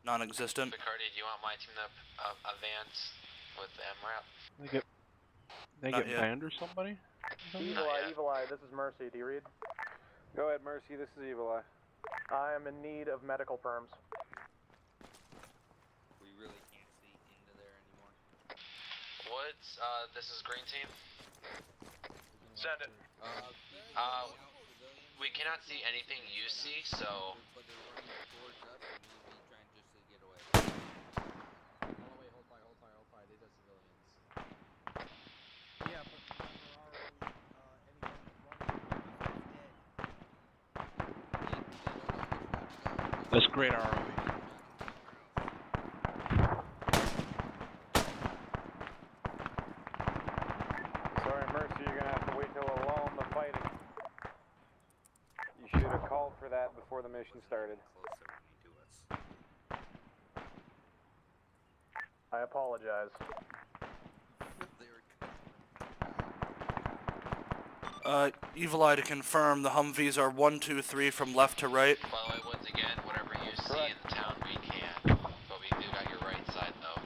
Non-existent. McCarty, do you want my team to advance with the MRAP? They Not get yet. banned or somebody? Evil Eye, this is Mercy. Do you read? Go ahead, Mercy. This is Evil Eye. I am in need of medical perms. We really can't see into there anymore. Woods, this is green team. Send it. We cannot see anything you see, so... But they're running towards us and we'll be trying just to get away. Oh wait, hold fire. These are civilians. Yeah, but there are already That's great ROV. Sorry, Mercy, you're gonna have to wait till we're lull in the fighting. You should have called for that before the mission started. I apologize. Evil Eye, to confirm, the Humvees are 1, 2, 3 from left to right. By the way, Woods, again, whatever you see in the town, we can. But we do got your right side, though.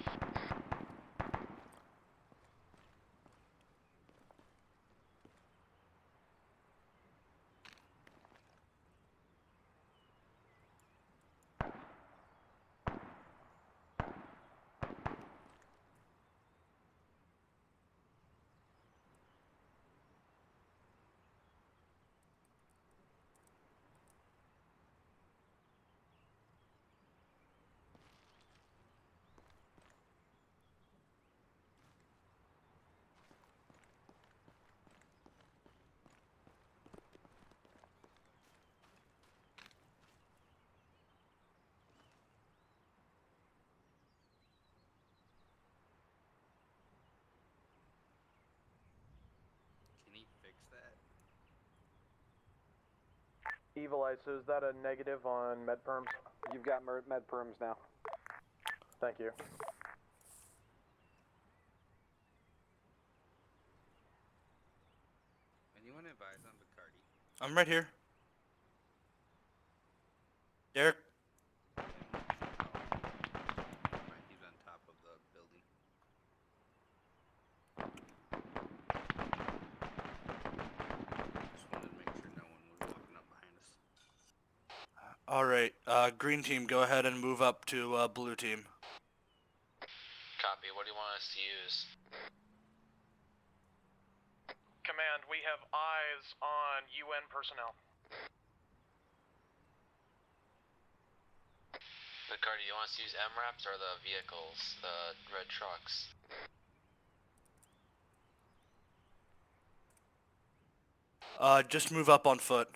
Can he fix that? Evil Eye, so is that a negative on med perms? You've got med perms now. Thank you. Anyone advise on Bacardi? I'm right here. Derek? He's on top of the building. Just wanted to make sure no one was walking up behind us. Alright, green team, go ahead and move up to blue team. Copy, what do you want us to use? Command, we have eyes on UN personnel. McCarty, you want us to use MRAPs or the vehicles, the red trucks? Just move up on foot.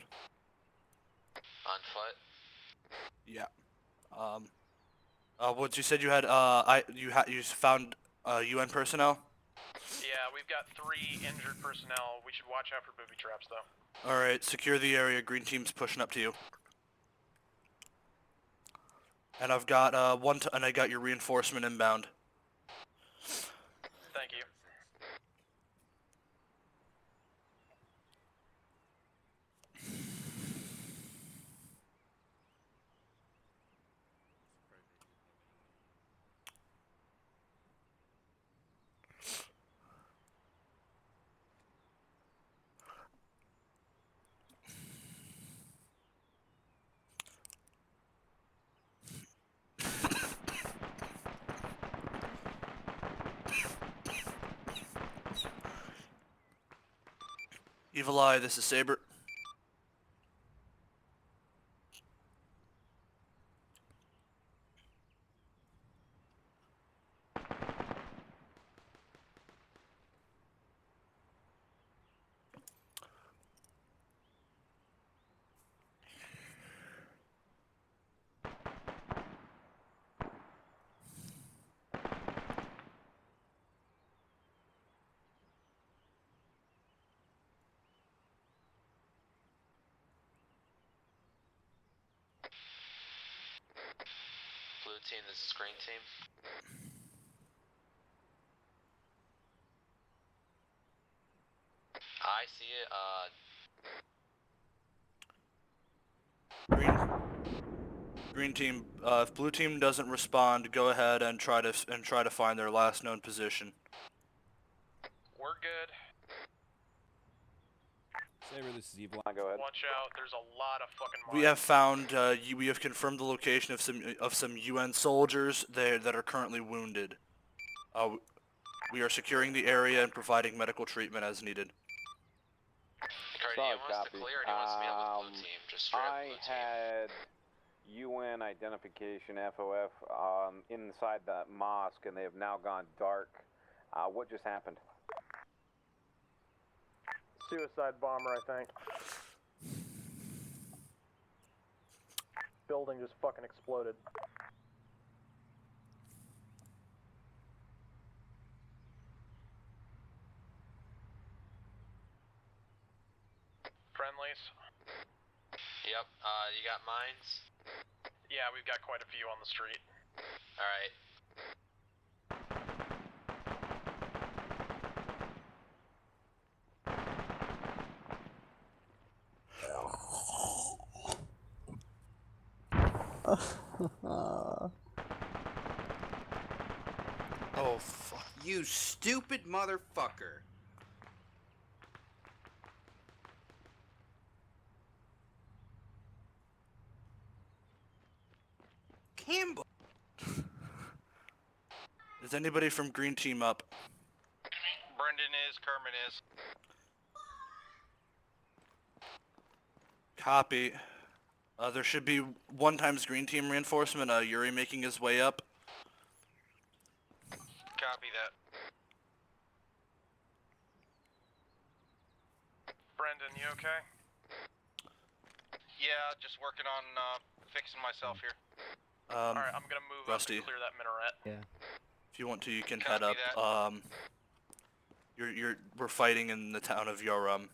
On foot? Yeah. What you said you had, you found, UN personnel? Yeah, we've got 3 injured personnel. We should watch out for booby traps, though. Alright, secure the area. Green team's pushing up to you. And I've got, and I got your reinforcement inbound. Thank you. Evil Eye, this is Saber. Blue team, this is green team. I see it. Green team, if blue team doesn't respond, go ahead and try to find their last known position. We're good. Saber, this is Evil. Go ahead. Watch out, there's a lot of fucking mines. We have found, we have confirmed the location of some UN soldiers there that are currently wounded. We are securing the area and providing medical treatment as needed. Do you want us to clear or do you want us to meet up with blue team? Just straight up blue team. I had UN identification FOF inside the mosque, and they have now gone dark. What just happened? Suicide bomber, I think. Building just fucking exploded. Friendlies? Yep, you got mines? Yeah, we've got quite a few on the street. Alright. Oh, fuck. You stupid motherfucker. Campbell. Is anybody from green team up? Brendan is, Kermit is. Copy. There should be 1 times green team reinforcement. Yuri making his way up. Copy that. Brendan, you okay? Yeah, just working on fixing myself here. Alright, I'm gonna move Rusty. up to clear that minaret. Yeah. If you want to, you can Copy head up. that. We're fighting in the town of Yoram.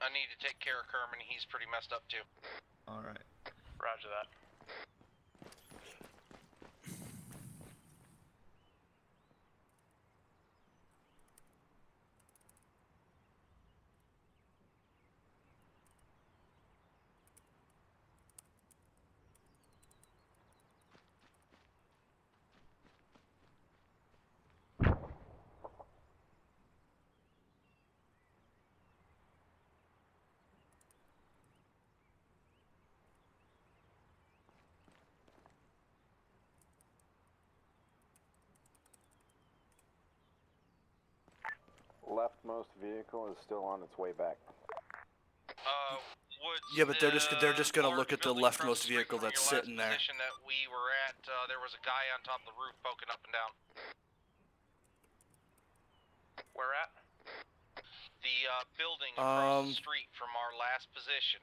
I need to take care of Kerman. He's pretty messed up too. Alright. Roger that. Leftmost vehicle is still on its way back. Woods, Yeah, but they're just gonna large look at the building across leftmost the street vehicle from that's your last sitting there. position that we were at, there was a guy on top of the roof poking up and down. Where at? The building across the street from our last position.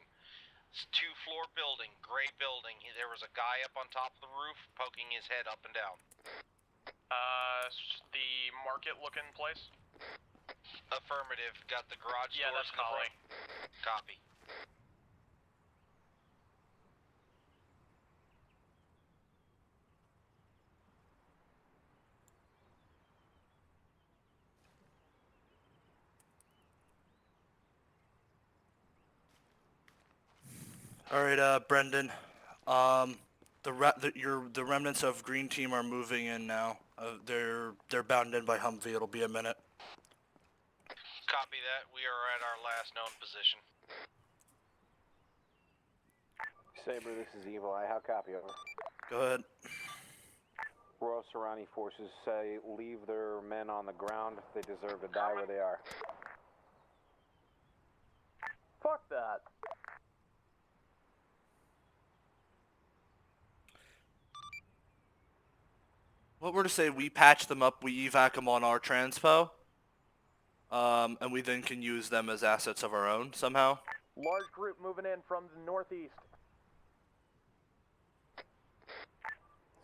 It's a 2-floor building, gray building. There was a guy up on top of the roof poking his head up and down. The market-looking place? Affirmative. Got the garage Yeah, doors that's in the Collie. front. Copy. All right, Brendan. The remnants of Green Team are moving in now. They're bound in by Humvee. It'll be a minute. Copy that. We are at our last known position. Saber, this is Evil Eye. How copy, over? Go ahead. Royal surrounding forces say leave their men on the ground. They deserve to die where they are. Fuck that. What we're to say, we patch them up, we evac them on our transpo, and we then can use them as assets of our own somehow. Large group moving in from the northeast.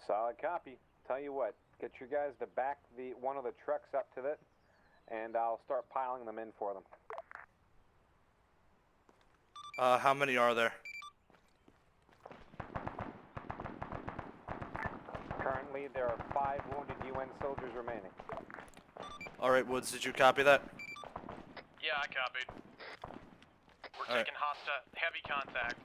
Solid copy. Tell you what, get your guys to back one of the trucks up to it, and I'll start piling them in for them. How many are there? Currently, there are 5 wounded UN soldiers remaining. Alright, Woods, did you copy that? Yeah, I copied. We're All right. taking hostile heavy contact.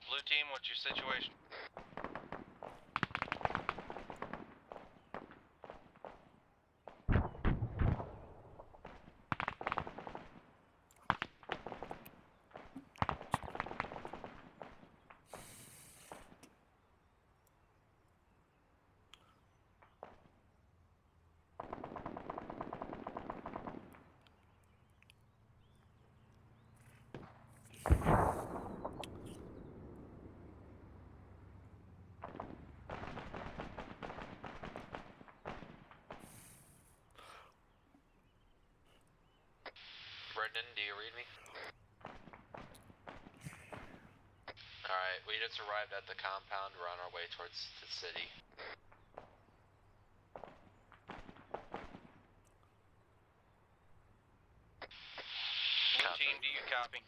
Blue team, what's your situation? Brendan, do you read me? Alright, we just arrived at the compound. We're on our way towards the city. Blue team, do you copy?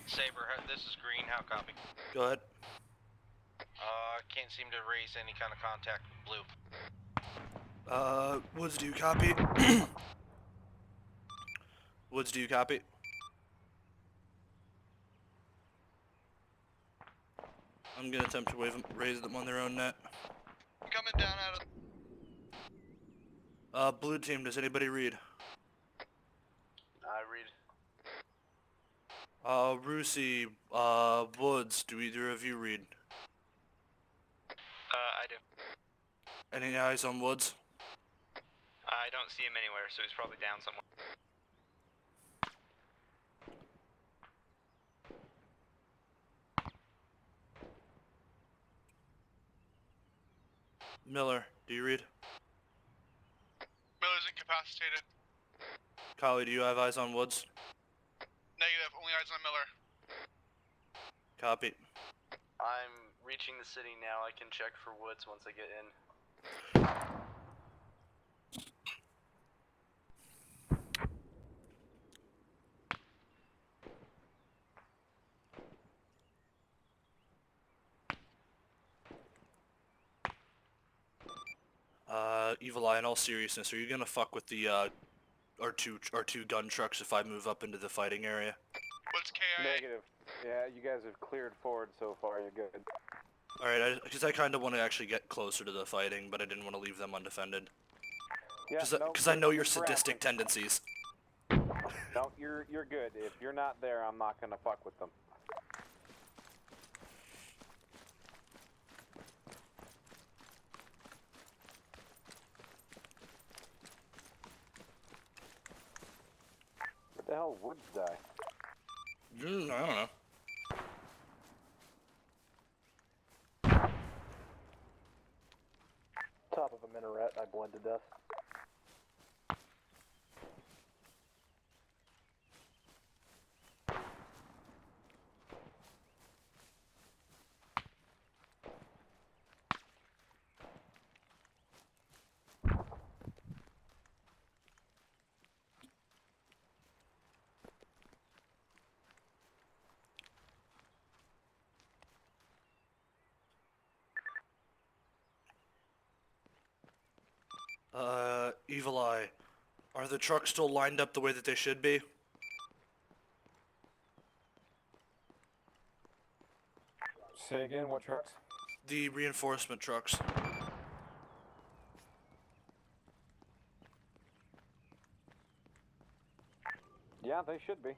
Saber, this is Green. How copy? Go ahead. Can't seem to raise any kind of contact with Blue. Woods, do you copy? Woods, do you copy? I'm gonna attempt to raise them on their own net. I'm coming down out of... Blue team, does anybody read? I read. Rusi, Woods, do either of you read? I do. Any eyes on Woods? I don't see him anywhere, so he's probably down somewhere. Miller, do you read? Miller's incapacitated. Collie, do you have eyes on Woods? Negative, only eyes on Miller. Copy. I'm reaching the city now. I can check for Woods once I get in. Evil Eye, in all seriousness, are you gonna fuck with the, our two gun trucks if I move up into the fighting area? What's KIA? Negative. Yeah, you guys have cleared forward so far. You're good. Alright, because I kind of want to actually get closer to the fighting, but I didn't want to leave them undefended. Yeah, Because I know your sadistic tendencies. No, you're good. If you're not there, I'm not gonna fuck with them. What the hell, Woods die? I don't know. Top of a minaret, I bled to death. Evil Eye. Are the trucks still lined up the way that they should be? Say again, what trucks? The reinforcement trucks. Yeah, they should be.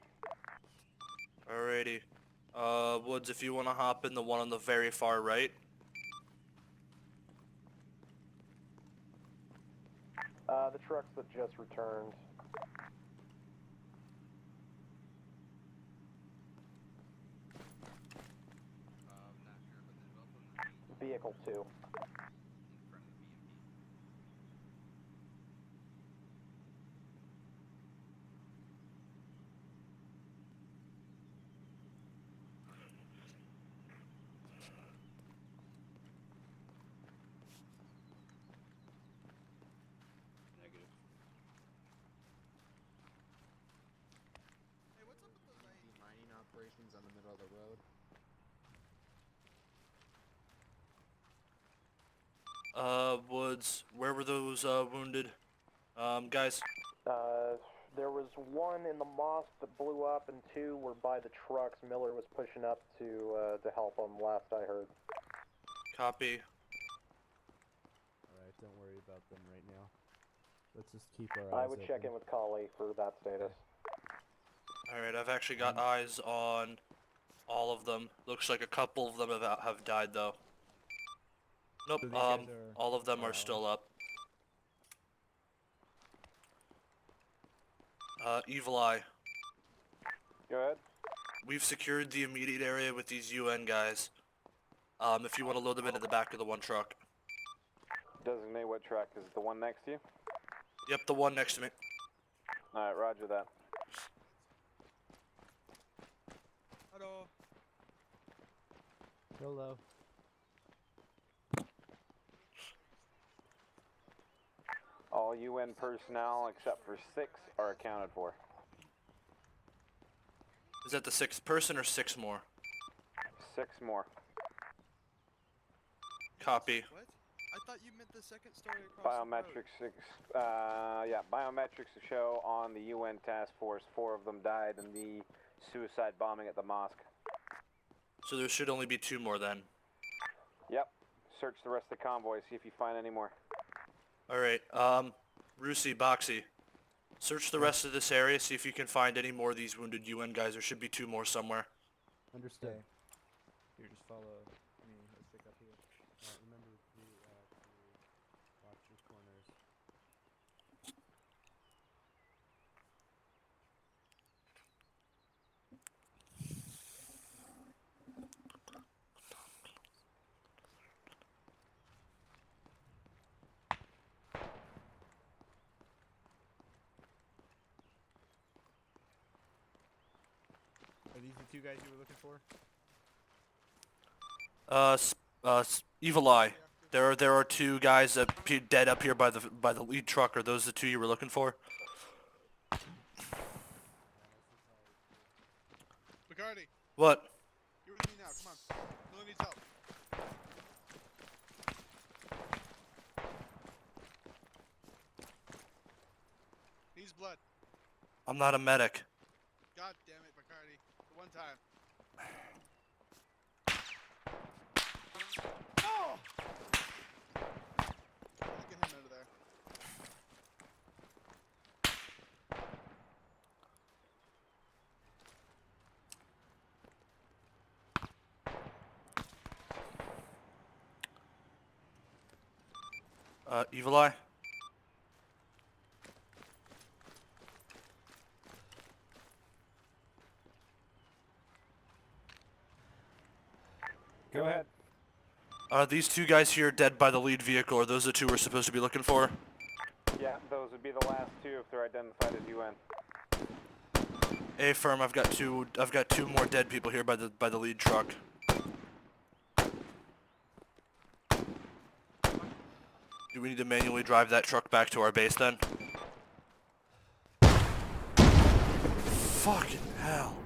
Alrighty. Woods, if you want to hop in the one on the very far right. The trucks that just returned. Vehicle 2. Negative. Hey, what's up with those mining operations on the middle of the road. Woods, where were those, wounded, guys? There was one in the mosque that blew up, and 2 were by the trucks. Miller was pushing up to help them, last I heard. Copy. Alright, don't worry about them right now. Let's just keep our eyes I would check in with Kali for that status. Alright, I've actually got eyes on all of them. Looks like a couple of them have died, though. Nope, So these guys are all of them are allies? still up. Evil Eye. Go ahead. We've secured the immediate area with these UN guys. If you want to load them into the back of the one truck. Designate what truck. Is it the one next to you? Yep, the one next to me. Alright, roger that. Hello. Hello. All UN personnel except for 6 are accounted for. Is that the 6th person or 6 more? 6 more. Copy. What? I thought you meant the second story across Biometrics, yeah, biometrics show on the UN task force 4 of them died in the suicide bombing at the mosque. So there should only be 2 more then. Yep. Search the rest of the convoy, see if you find any more. Alright, Rusi, Boxy. Search the rest of this area, see if you can find any more of these wounded UN guys. There should be 2 more somewhere. Understood. Here, just follow me. Let's stick up here. Remember to watch your corners. Are these the 2 guys you were looking for? Evil Eye. There are 2 guys that dead up here by the lead truck. Are those the 2 you were looking for? McCarty, What? you're with me now. Come on. Miller needs help. Needs blood. I'm not a medic. God damn it, McCarty. one time. Oh! Get him out of there. Evil Eye? Go ahead. Are these two guys here dead by the lead vehicle? Are those the two we're supposed to be looking for? Yeah, those would be the last two if they're identified as UN. Affirm. I've got two more dead people here by the lead truck. Do we need to manually drive that truck back to our base then? Fucking hell.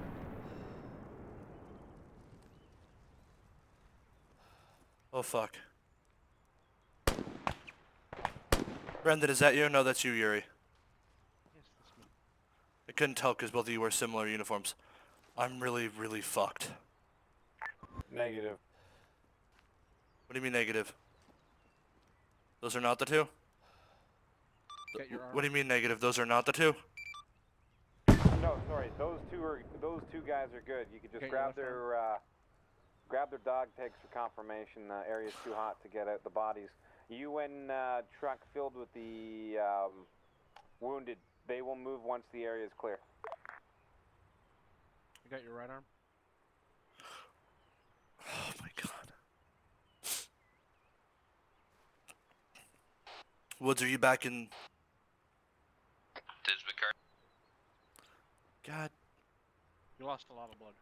Oh fuck. Brendan, is that you? No, that's you, Yuri. Yes, that's me. I couldn't tell because both of you wear similar uniforms. I'm really, really fucked. Negative. What do you mean negative? Those are not the two? Get your What do you mean negative? Those are not the two? No, sorry. Those two guys are good. You could just grab their dog tags for confirmation. The area's too hot to get out the bodies. UN truck filled with the wounded. They will move once the area is clear. You got your right arm? Oh my god. Woods, are you back in? God. You lost a lot of blood.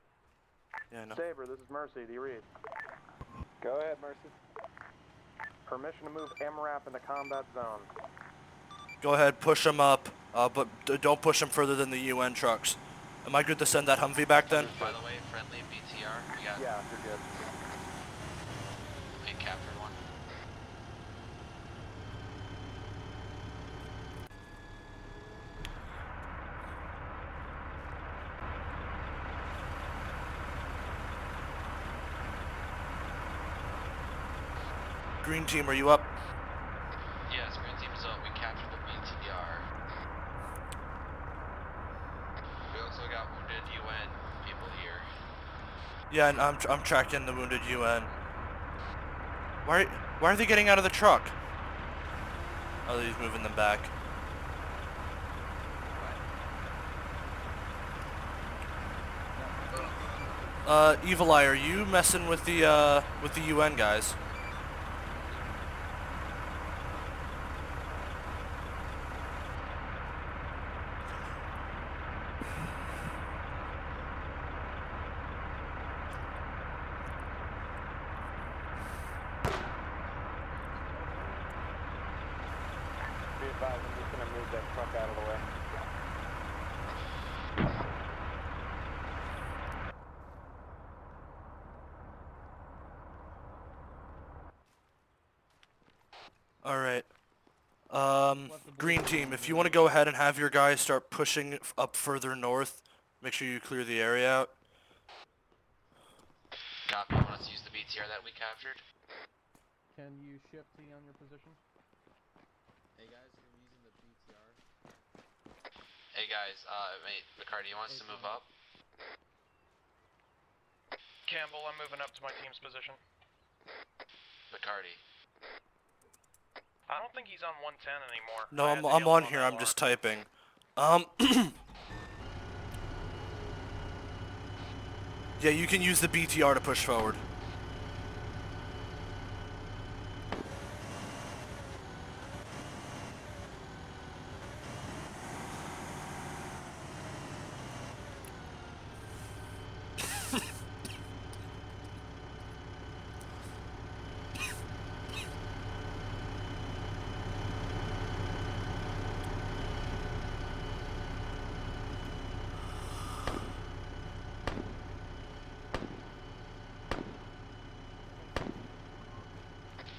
Yeah, I know. SABER, this is Mercy. Do you read? Go ahead, Mercy. Permission to move MRAP in the combat zone. Go ahead, push them up, but don't push them further than the UN trucks. Am I good to send that Humvee back then? By the way, friendly BTR. We got. Yeah, you're good. We captured one. Green team, are you up? Yes, green team is up. We captured the BTR. We also got wounded UN people here. Yeah, and I'm tracking the wounded UN. Why are they getting out of the truck? Oh, he's moving them back. Evil Eye, are you messing with the UN guys? Be advised, I'm just gonna move that truck out of the way. Alright. Green team, if you want to go ahead and have your guys start pushing up further north, make sure you clear the area out. Copy. Want us to use the BTR that we captured? Can you shift T on your position? Hey guys, you're using the BTR. Hey guys, mate, Ricardo, you want us to move up? Campbell, I'm moving up to my team's position. Ricardo. I don't think he's on 110 anymore. No, I'm on here, I'm just typing. Yeah, you can use the BTR to push forward.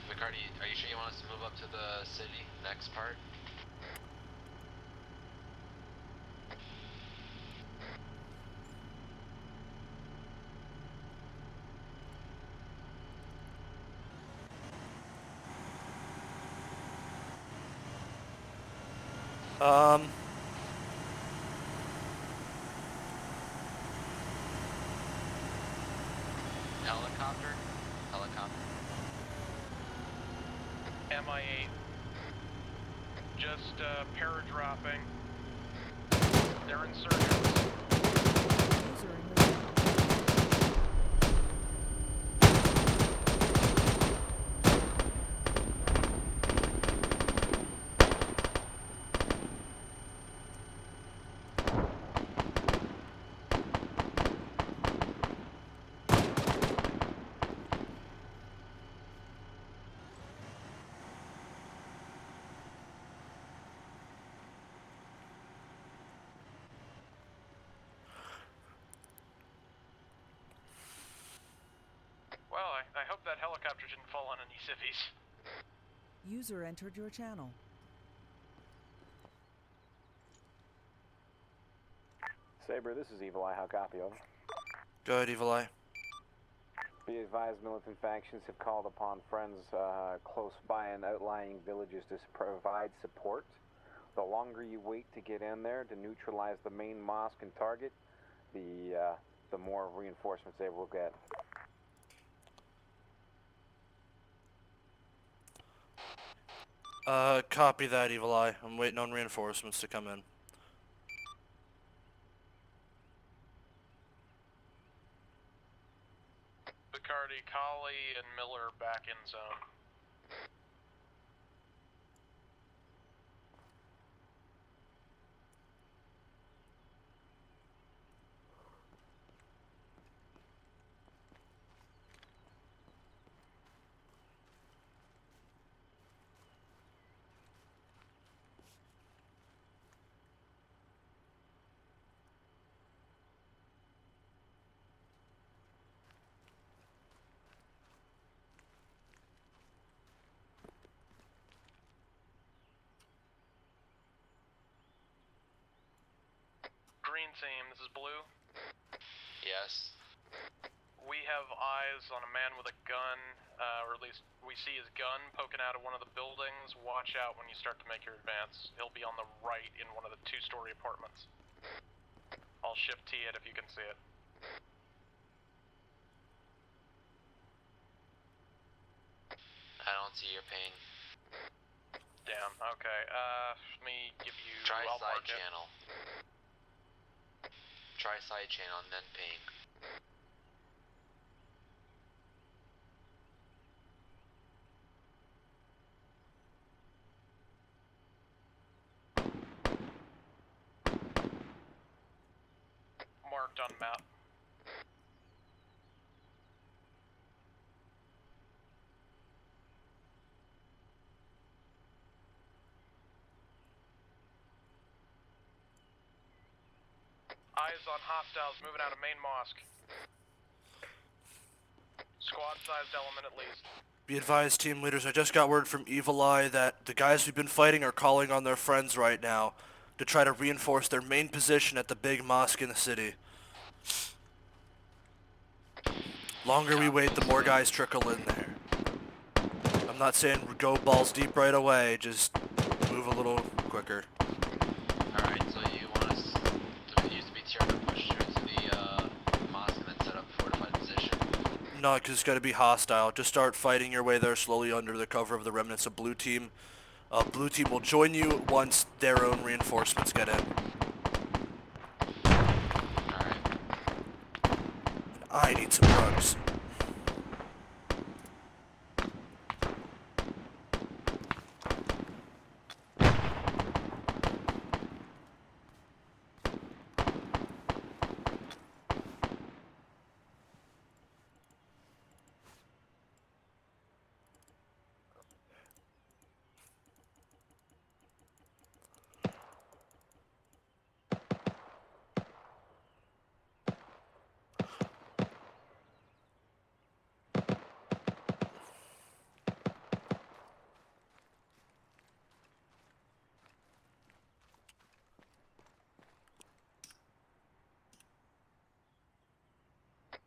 Ricardo, are you sure you want us to move up to the city, next part? Helicopter? Helicopter. MI8. Just paradropping. They're insurgents. Well, I hope that helicopter didn't fall on any civvies. User entered your channel. Saber, this is Evil Eye. How copy, over? Go ahead, Evil Eye. Be advised, militant factions have called upon friends close by in outlying villages to provide support. The longer you wait to get in there to neutralize the main mosque and target, the more reinforcements they will get. Copy that, Evil Eye. I'm waiting on reinforcements to come in. Bacardi, Colley, and Miller back in zone. Green team, this is Blue. Yes. We have eyes on a man with a gun, or at least we see his gun poking out of one of the buildings. Watch out when you start to make your advance. He'll be on the right in one of the two-story apartments. I'll shift T it if you can see it. I don't see your ping. Damn, okay. Let me give you... Try I'll side mark it. channel. Try side channel and then ping. Marked on map. Eyes on hostiles moving out of main mosque. Squad-sized element at least. Be advised, team leaders, I just got word from Evil Eye that the guys we've been fighting are calling on their friends right now to try to reinforce their main position at the big mosque in the city. Longer we wait, the more guys trickle in there. I'm not saying go balls deep right away, just move a little quicker. Alright, so you want us to use the BTR to push through to the mosque and then set up a fortified position? No, because it's got to be hostile. Just start fighting your way there slowly under the cover of the remnants of Blue Team. Blue Team will join you once their own reinforcements get in. Alright. I need some drugs.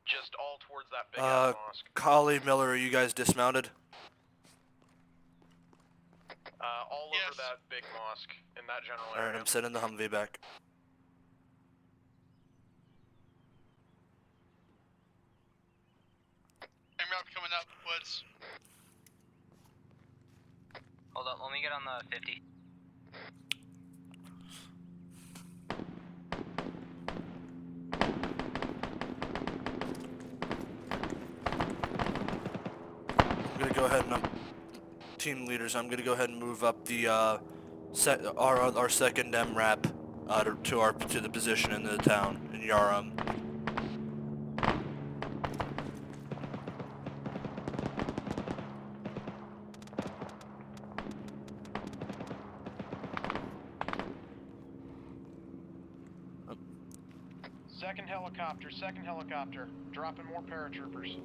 Just all towards that big ass mosque. Collie, Miller, are you guys dismounted? All of for that big mosque in that general Alright, area. I'm sending the Humvee back. Camera coming up woods. Hold up, let me get on the 50. I'm gonna go ahead and team leaders. I'm gonna go ahead and move up the our second MRAP to the position in the town in Yaram. Second helicopter, dropping more paratroopers.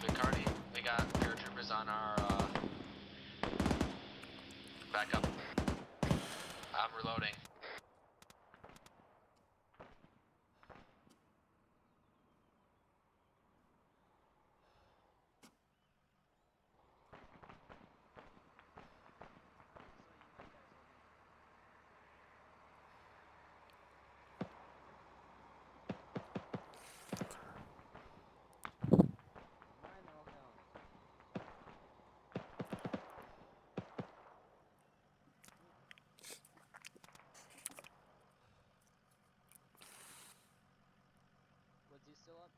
Vicardi, we got paratroopers on our backup. I'm reloading. Was he still up?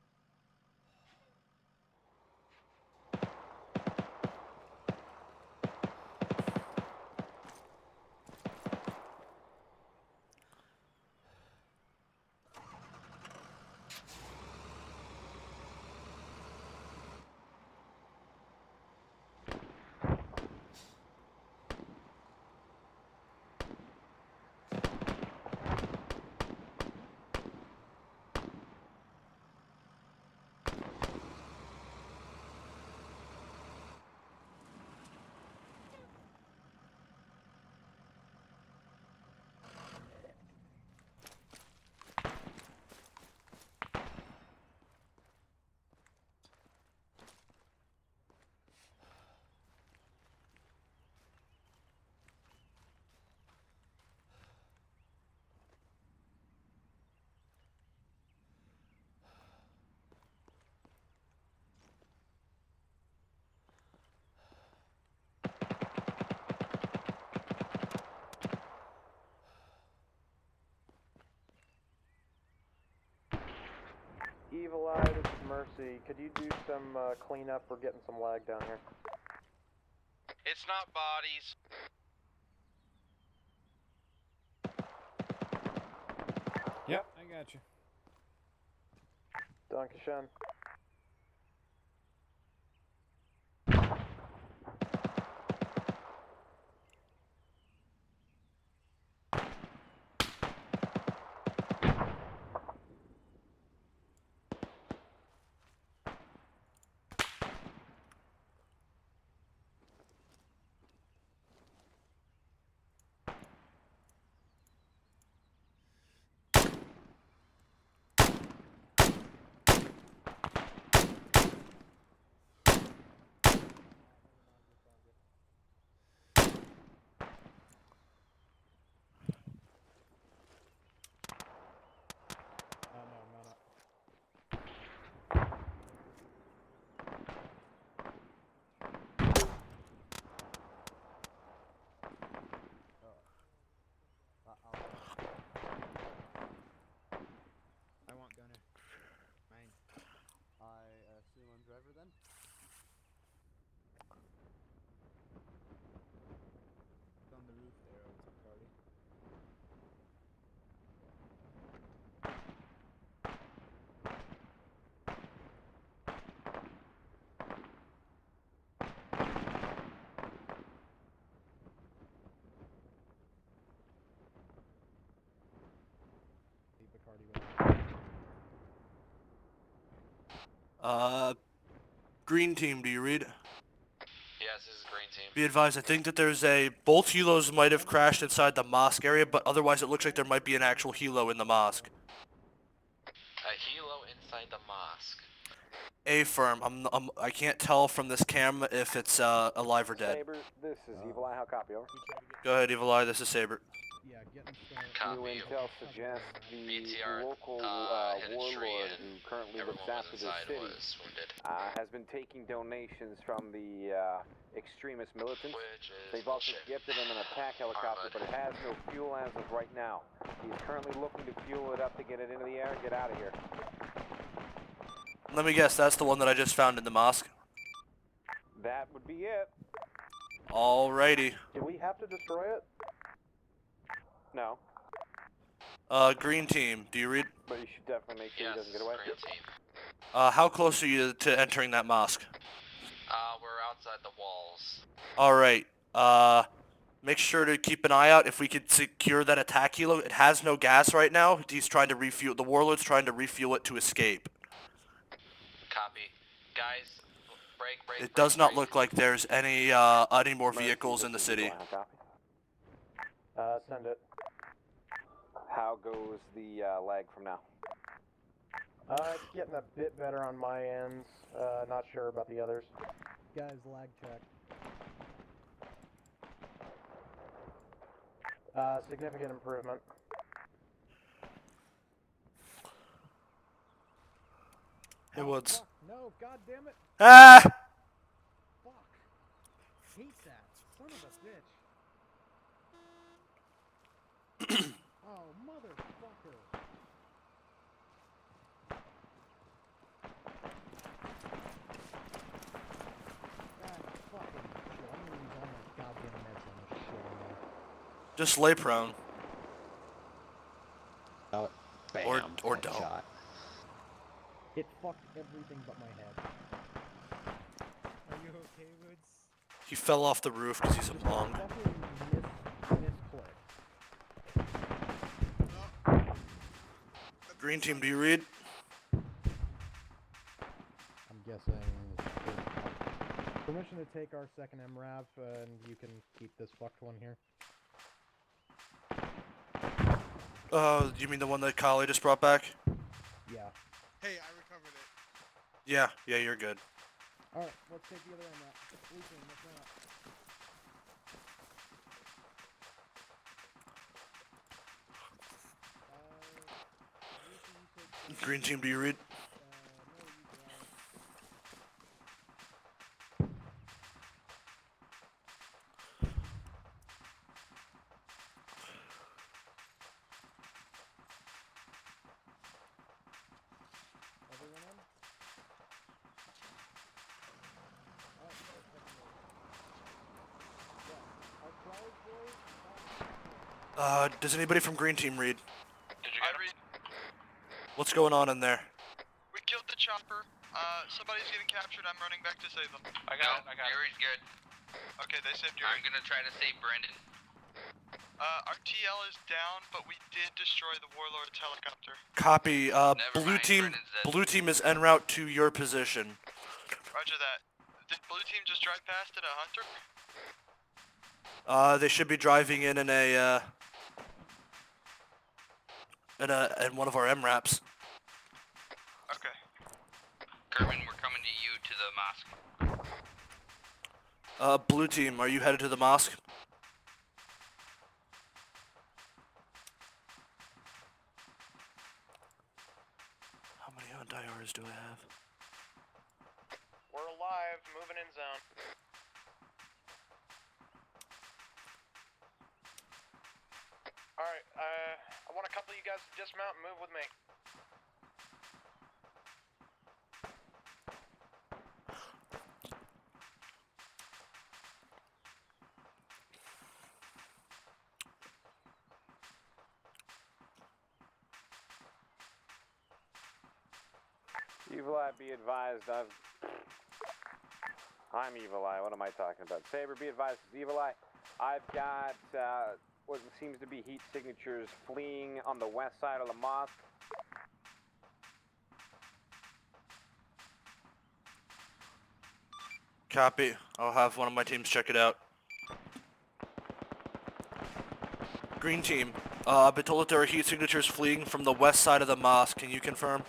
Evil Eye, this is Mercy. Could you do some cleanup? We're getting some lag down here. It's not bodies. Yep, I got you. Dankeschön. I want gunner. Mine. I assume I'm driver then? It's on the roof there, it's Bacardi. Green team, do you read? Be advised, I think that there's both helos might have crashed inside the mosque area, but otherwise it looks like there might be an actual helo in the mosque. A helo inside the mosque. A-firm. I can't tell from this camera if it's alive or dead. Saber, this is Evil Eye. How copy? Over. Go ahead, Evil Eye. This is Saber. Yeah, getting started. Copy. New intel suggests the BTR, local hit a tree warlord and who currently looks everyone was after the inside city was wounded. has been taking donations from the extremist militants. They've also bullshit. gifted him an attack helicopter, but it has no fuel as of right now. He's currently looking to fuel it up to get it into the air and get out of here. Let me guess, that's the one that I just found in the mosque. That would be it. Alrighty. Do we have to destroy it? No. Green team, do you read? But you should definitely make sure he doesn't get away. Green team. How close are you to entering that mosque? We're outside the walls. Alright, make sure to keep an eye out if we could secure that attack helo. It has no gas right now. He's trying to refuel, the warlord's trying to refuel it to escape. Copy. Guys, break. It does not look like there's any more vehicles in the city. Send it. How goes the lag from now? It's getting a bit better on my end. Not sure about the others. Guys, lag check. Significant improvement. Hey, Woods. Fuck, no, god damn it. Ah! Fuck. Hate that. Son of a bitch. Oh, motherfucker. God fucking shit. I'm gonna use all my goddamn meds on this shit in there. Just lay prone. Oh, bam, or don't. shot. It fucked everything but my head. Are you okay, Woods? He fell off the roof because he's a monk. Green team, do you read? I'm guessing. Permission to take our second MRAV, and you can keep this fucked one here. You mean the one that Kali just brought back? Yeah. Hey, I recovered it. Yeah, you're good. Alright, let's take the other MRAV. Blue team, let's run up. Green team, do you read? Does anybody from Green Team read? Did you get read? What's going on in there? We killed the chopper. Somebody's getting captured. I'm running back to save them. I got it. Good. Okay, they saved you. I'm gonna try to save Brendan. Our TL is down, but we did destroy the warlord's helicopter. Copy. Blue team is en route to your position. Roger that. Did blue team just drive past in a hunter? They should be driving in a in one of our MRAPs. Okay. Kerman, we're coming to you to the mosque. Blue team, are you headed to the mosque? How many DIRs do I have? We're alive, moving in zone. Alright, I want a couple of you guys to dismount and move with me. Evil Eye, be advised, I'm Evil Eye, what am I talking about? Saber, be advised, it's Evil Eye. I've got, what seems to be heat signatures fleeing on the west side of the mosque. Copy. I'll have one of my teams check it out. Green team. I've been told that there are heat signatures fleeing from the west side of the mosque. Can you confirm?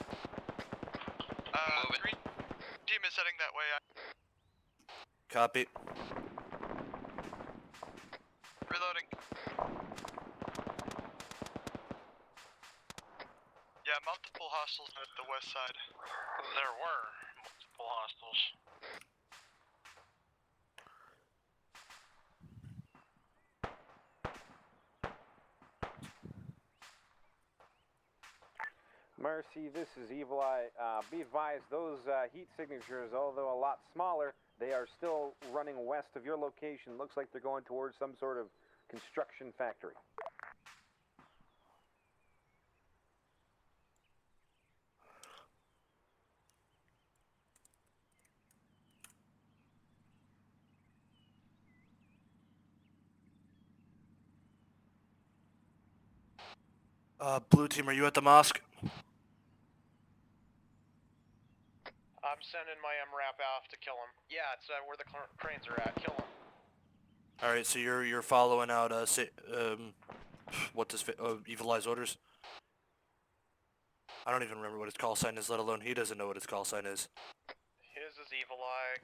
Green team is heading that way. Copy. Reloading. Yeah, multiple hostiles at the west side. There were multiple hostiles. Mercy, this is Evil Eye. Be advised, those heat signatures, although a lot smaller, they are still running west of your location. Looks like they're going towards some sort of construction factory. Blue team, are you at the mosque? I'm sending my MRAP off to kill him. Yeah, it's where the cranes are at. Kill him. All right, so you're following out what does Evil Eye's orders? I don't even remember what his call sign is, let alone he doesn't know what his call sign is. His is Evil Eye.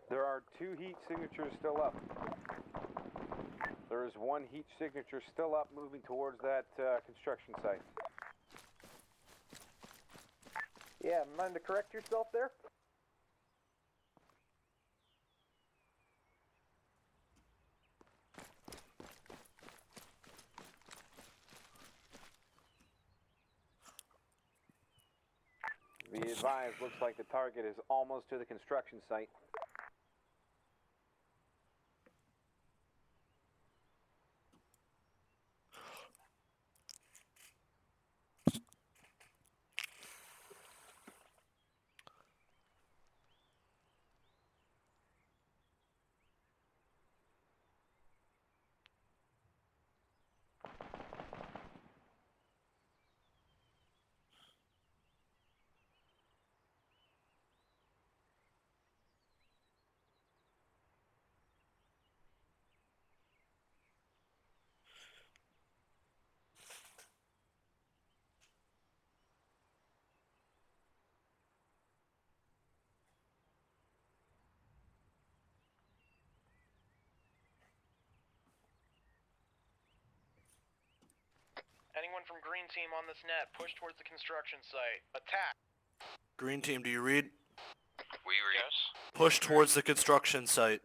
There are 2 heat signatures still up. There is 1 heat signature still up moving towards that construction site. Yeah, mind to correct yourself there? Be advised, looks like the target is almost to the construction site. Anyone from Green Team on this net, push towards the construction site. Attack! Green team, do you read? We read. Yes. Push towards the construction site.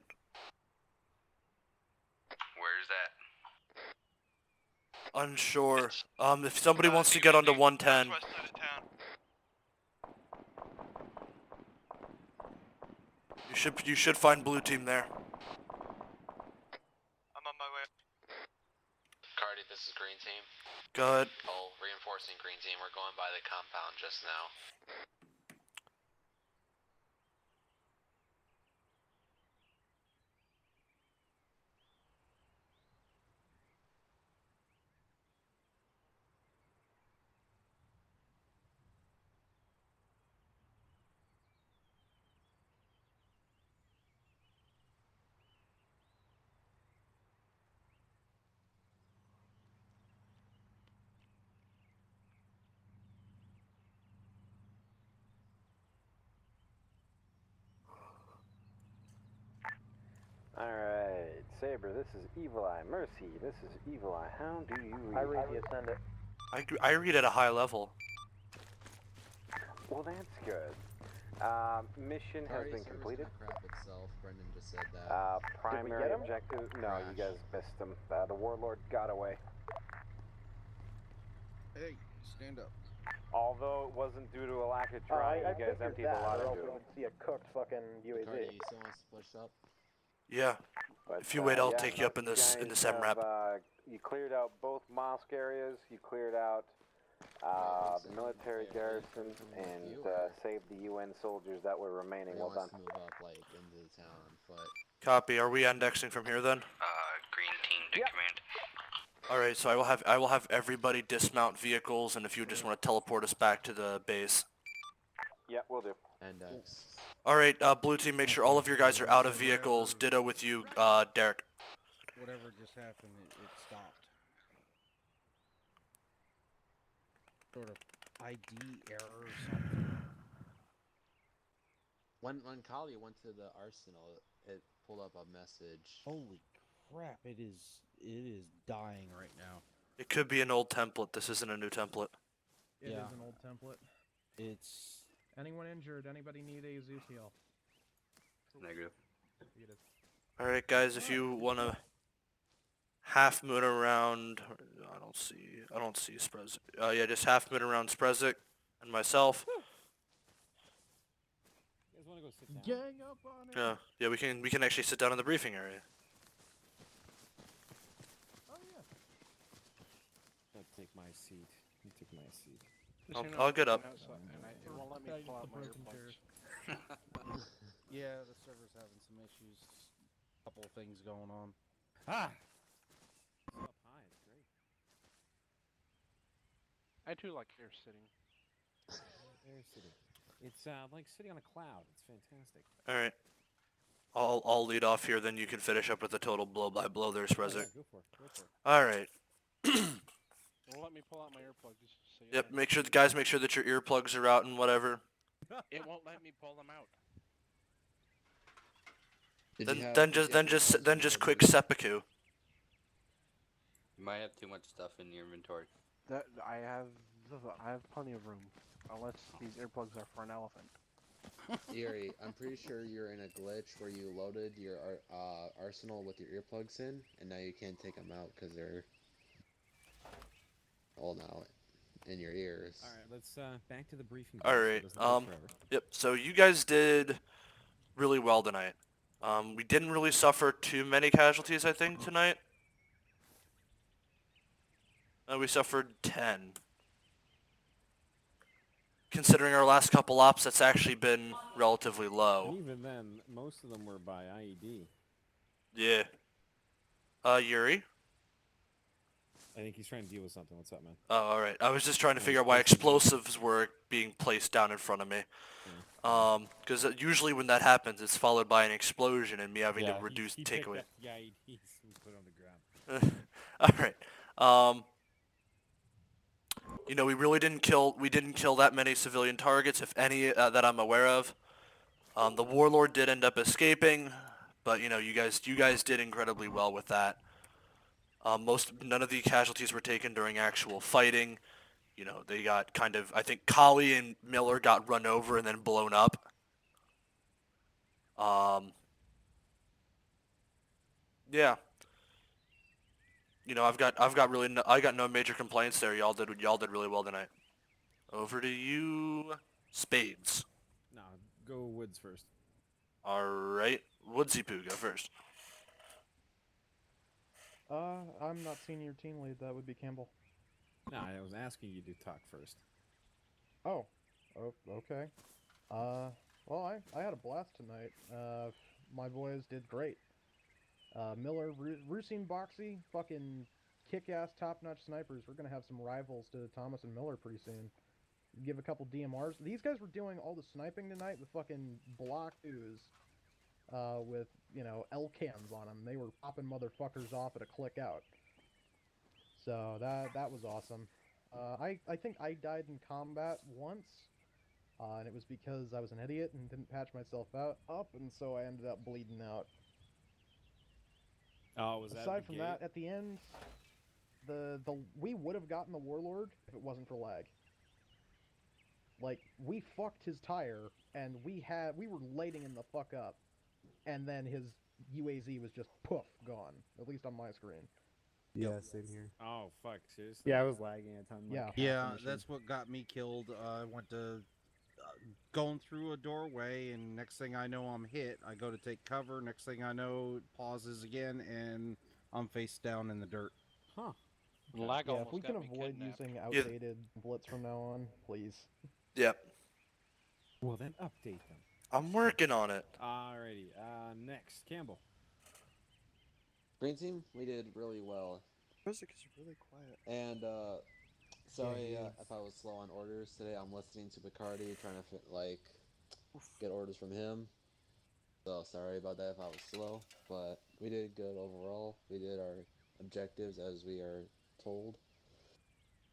Where's that? Unsure. If somebody wants to get onto 110. West side of town. You should find blue team there. I'm on my way. Cardi, this is Green Team. Go ahead. Oh, reinforcing Green Team. We're going by the compound just now. Alright, Saber, this is Evil Eye. Mercy, this is Evil Eye. How do you read? I read you, send it. I read at a high level. Well, that's good. Mission has been completed. Crap itself. Brendan just said that. Primary get him? objective. No, Crash. you guys missed him. The warlord got away. Hey, stand up. Although it wasn't due to a lack of trying, I you guys figured emptied that, a lot or of else we fuel. would see a cooked fucking Cardi, UAV. you still want to split up? Yeah. But, If you wait, I'll yeah, take you up in you this guys MRAP. have, you cleared out both mosque areas. You cleared out the military garrison and save the UN soldiers that were remaining. Well done. To move up, like, into the town on foot. Copy. Are we indexing from here then? Green team to command. All right. So I will have everybody dismount vehicles, and if you just want to teleport us back to the base. Yeah, we'll do. Index. All right. Blue team, make sure all of your guys are out of vehicles. Ditto with you, Derek. Whatever just happened, it stopped. Sort of ID error or something. When Kali went to the arsenal, it pulled up a message. Holy crap! It is dying right now. It could be an old template. This isn't a new template. It is an old template. It's... Anyone injured? Anybody need a Zeus heal? Negative. Alright guys, if you wanna half moon around, I don't see Sprezik. Yeah, just half moon around Sprezik and myself. You guys wanna go sit down? Gang up on it. Yeah, we can actually sit down in the briefing area. Oh yeah. I'll take my seat. You take my seat. I'll get up. It won't let me pull out my earplugs. Yeah, the server's having some issues. Couple of things going on. Ah! It's up high, it's great. I too like air sitting. Air sitting. It's like sitting on a cloud. It's fantastic. Alright. I'll lead off here, then you can finish up with the total blow by blow there, Sprezik. Yeah, go for it. Go for it. Alright. It won't let me pull out my earplugs. So Yep, make sure that your earplugs are out and whatever. It won't let me pull them out. Then just quick seppuku. You might have too much stuff in your inventory. I have plenty of room, unless these earplugs are for an elephant. Erie, I'm pretty sure you're in a glitch where you loaded your arsenal with your earplugs in, and now you can't take them out because they're all now in your ears. Alright, let's back to the briefing. Alright, yep, so you guys did really well tonight. We didn't really suffer too many casualties, I think, tonight. We suffered 10. Considering our last couple ops, that's actually been relatively low. And even then, most of them were by IED. Yeah. Yuri? I think he's trying to deal with something. What's up, man? Oh, alright. I was just trying to figure out why explosives were being placed down in front of me. Because usually when that happens, it's followed by an explosion and me having to reduce takeaway. Yeah, he put it on the ground. Alright. You know, we didn't kill that many civilian targets, if any, that I'm aware of. The warlord did end up escaping, but you know, you guys did incredibly well with that. None of the casualties were taken during actual fighting. You know, they got kind of, I think Kali and Miller got run over and then blown up. Yeah. You know, I got no major complaints there. Y'all did really well tonight. Over to you, Spades. No, go Woods first. Alright. Woodsy Poo, go first. I'm not senior team lead. That would be Campbell. No, I was asking you to talk first. Oh, okay. Well, I had a blast tonight. My boys did great. Miller, Rusine Boxy, fucking kick-ass, top-notch snipers. We're gonna have some rivals to Thomas and Miller pretty soon. Give a couple DMRs. These guys were doing all the sniping tonight with fucking Block 2s, with, you know, L-cams on them. They were popping motherfuckers off at a click out. So that was awesome. I think I died in combat once, and it was because I was an idiot and didn't patch myself up, and so I ended up bleeding out. Oh, was that aside from that, at the end, we would have gotten the warlord if it wasn't for lag. Like, we fucked his tire, and we were lighting him the fuck up, and then his UAZ was just poof gone. At least on my screen. Yeah, same here. Oh, fuck, seriously? Yeah, I was lagging a ton. Like, Yeah, that's what got me killed. I went to going through a doorway, and next thing I know, I'm hit. I go to take cover. Next thing I know, it pauses again, and I'm face down in the dirt. Huh. The lag Yeah, if almost we can got me avoid kidnapped. using outdated blitz from now on, please. Yep. Well, then update them. I'm working on it. Alrighty. Next, Campbell. Green team, we did really well. Music is really quiet. And sorry Yeah, if I was slow on orders today. I'm listening to Bacardi, trying to get orders from him. So sorry about that if I was slow, but we did good overall. We did our objectives as we are told,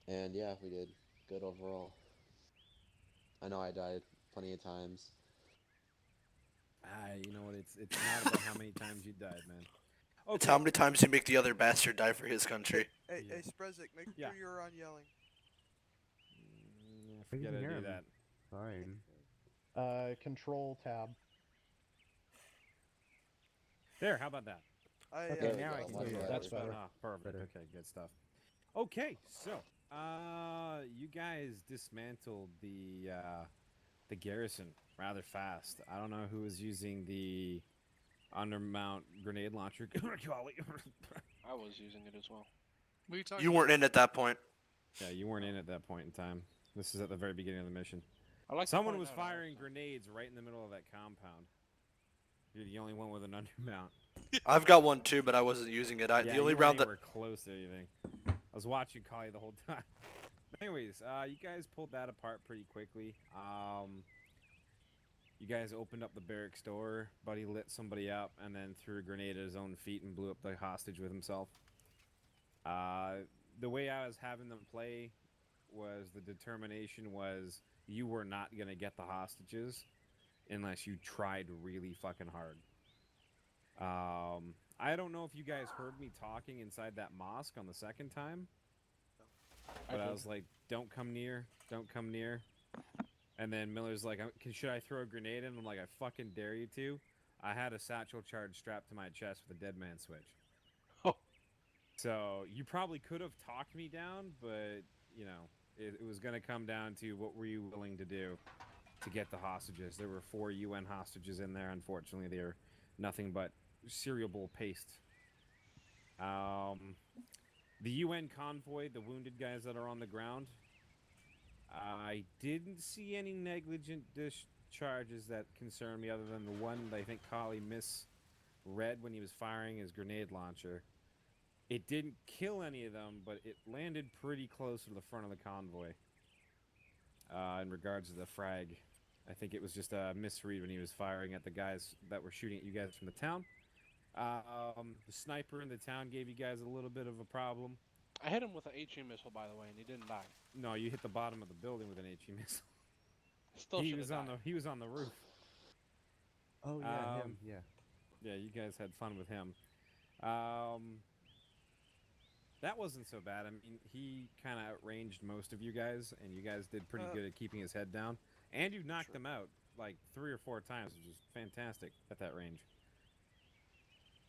and yeah, we did good overall. I know I died plenty of times. You know what? It's not about how many times you died, man. It's how many times you make the other bastard die for his country. Hey, Sprezik, make sure you're on yelling. I forget how to do that. Fine. Control tab. There, how about that? Okay, now I can hear you. That's better. Ah, perfect. Okay, good stuff. Okay, so you guys dismantled the garrison rather fast. I don't know who was using the undermount grenade launcher. I was using it as well. What are you talking You weren't in at that point. Yeah, you weren't in at that point in time. This is at the very beginning of the mission. Like Someone was firing grenades right in the middle of that compound. You're the only one with an undermount. I've got one too, but I wasn't using it. Yeah, The only you round weren't that anywhere close to anything. I was watching Kali the whole time. Anyways, you guys pulled that apart pretty quickly. You guys opened up the barracks door. Buddy lit somebody up and then threw a grenade at his own feet and blew up the hostage with himself. The way I was having them play was the determination was you were not going to get the hostages unless you tried really fucking hard. I don't know if you guys heard me talking inside that mosque on the second time, but I was like, don't come near, don't come near. And then Miller's like, should I throw a grenade in? I'm like, I fucking dare you to. I had a satchel charge strapped to my chest with a dead man switch. Oh. So you probably could have talked me down, but, you know, it was going to come down to what were you willing to do to get the hostages. There were 4 UN hostages in there. Unfortunately, they were nothing but cereal bowl paste. The UN convoy, the wounded guys that are on the ground, I didn't see any negligent discharges that concern me other than the one that I think Kali misread when he was firing his grenade launcher. It didn't kill any of them, but it landed pretty close to the front of the convoy. In regards to the frag, I think it was just a misread when he was firing at the guys that were shooting at you guys from the town. The sniper in the town gave you guys a little bit of a problem. I hit him with an HE missile, by the way, and he didn't die. No, you hit the bottom of the building with an HE missile. Still he was on the roof. Oh yeah, him. Yeah. Yeah, you guys had fun with him. That wasn't so bad. I mean, he kind of outranged most of you guys, and you guys did pretty good at keeping his head down. And you knocked him out like 3 or 4 times, which is fantastic at that range.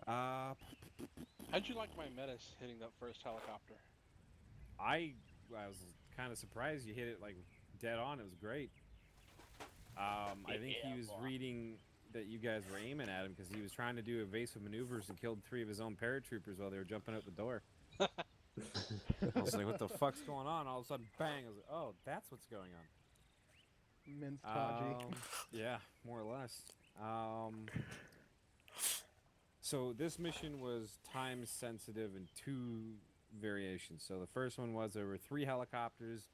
How'd you like my menace hitting that first helicopter? I was kind of surprised you hit it like dead on. It was great. I think he was reading that you guys were aiming at him because he was trying to do evasive maneuvers and killed 3 of his own paratroopers while they were jumping out the door. I was like, what the fuck's going on? All of a sudden, bang! I was like, oh, that's what's going on. Minced Taji. Yeah, more or less. So this mission was time sensitive in 2 variations. So the first one was there were 3 helicopters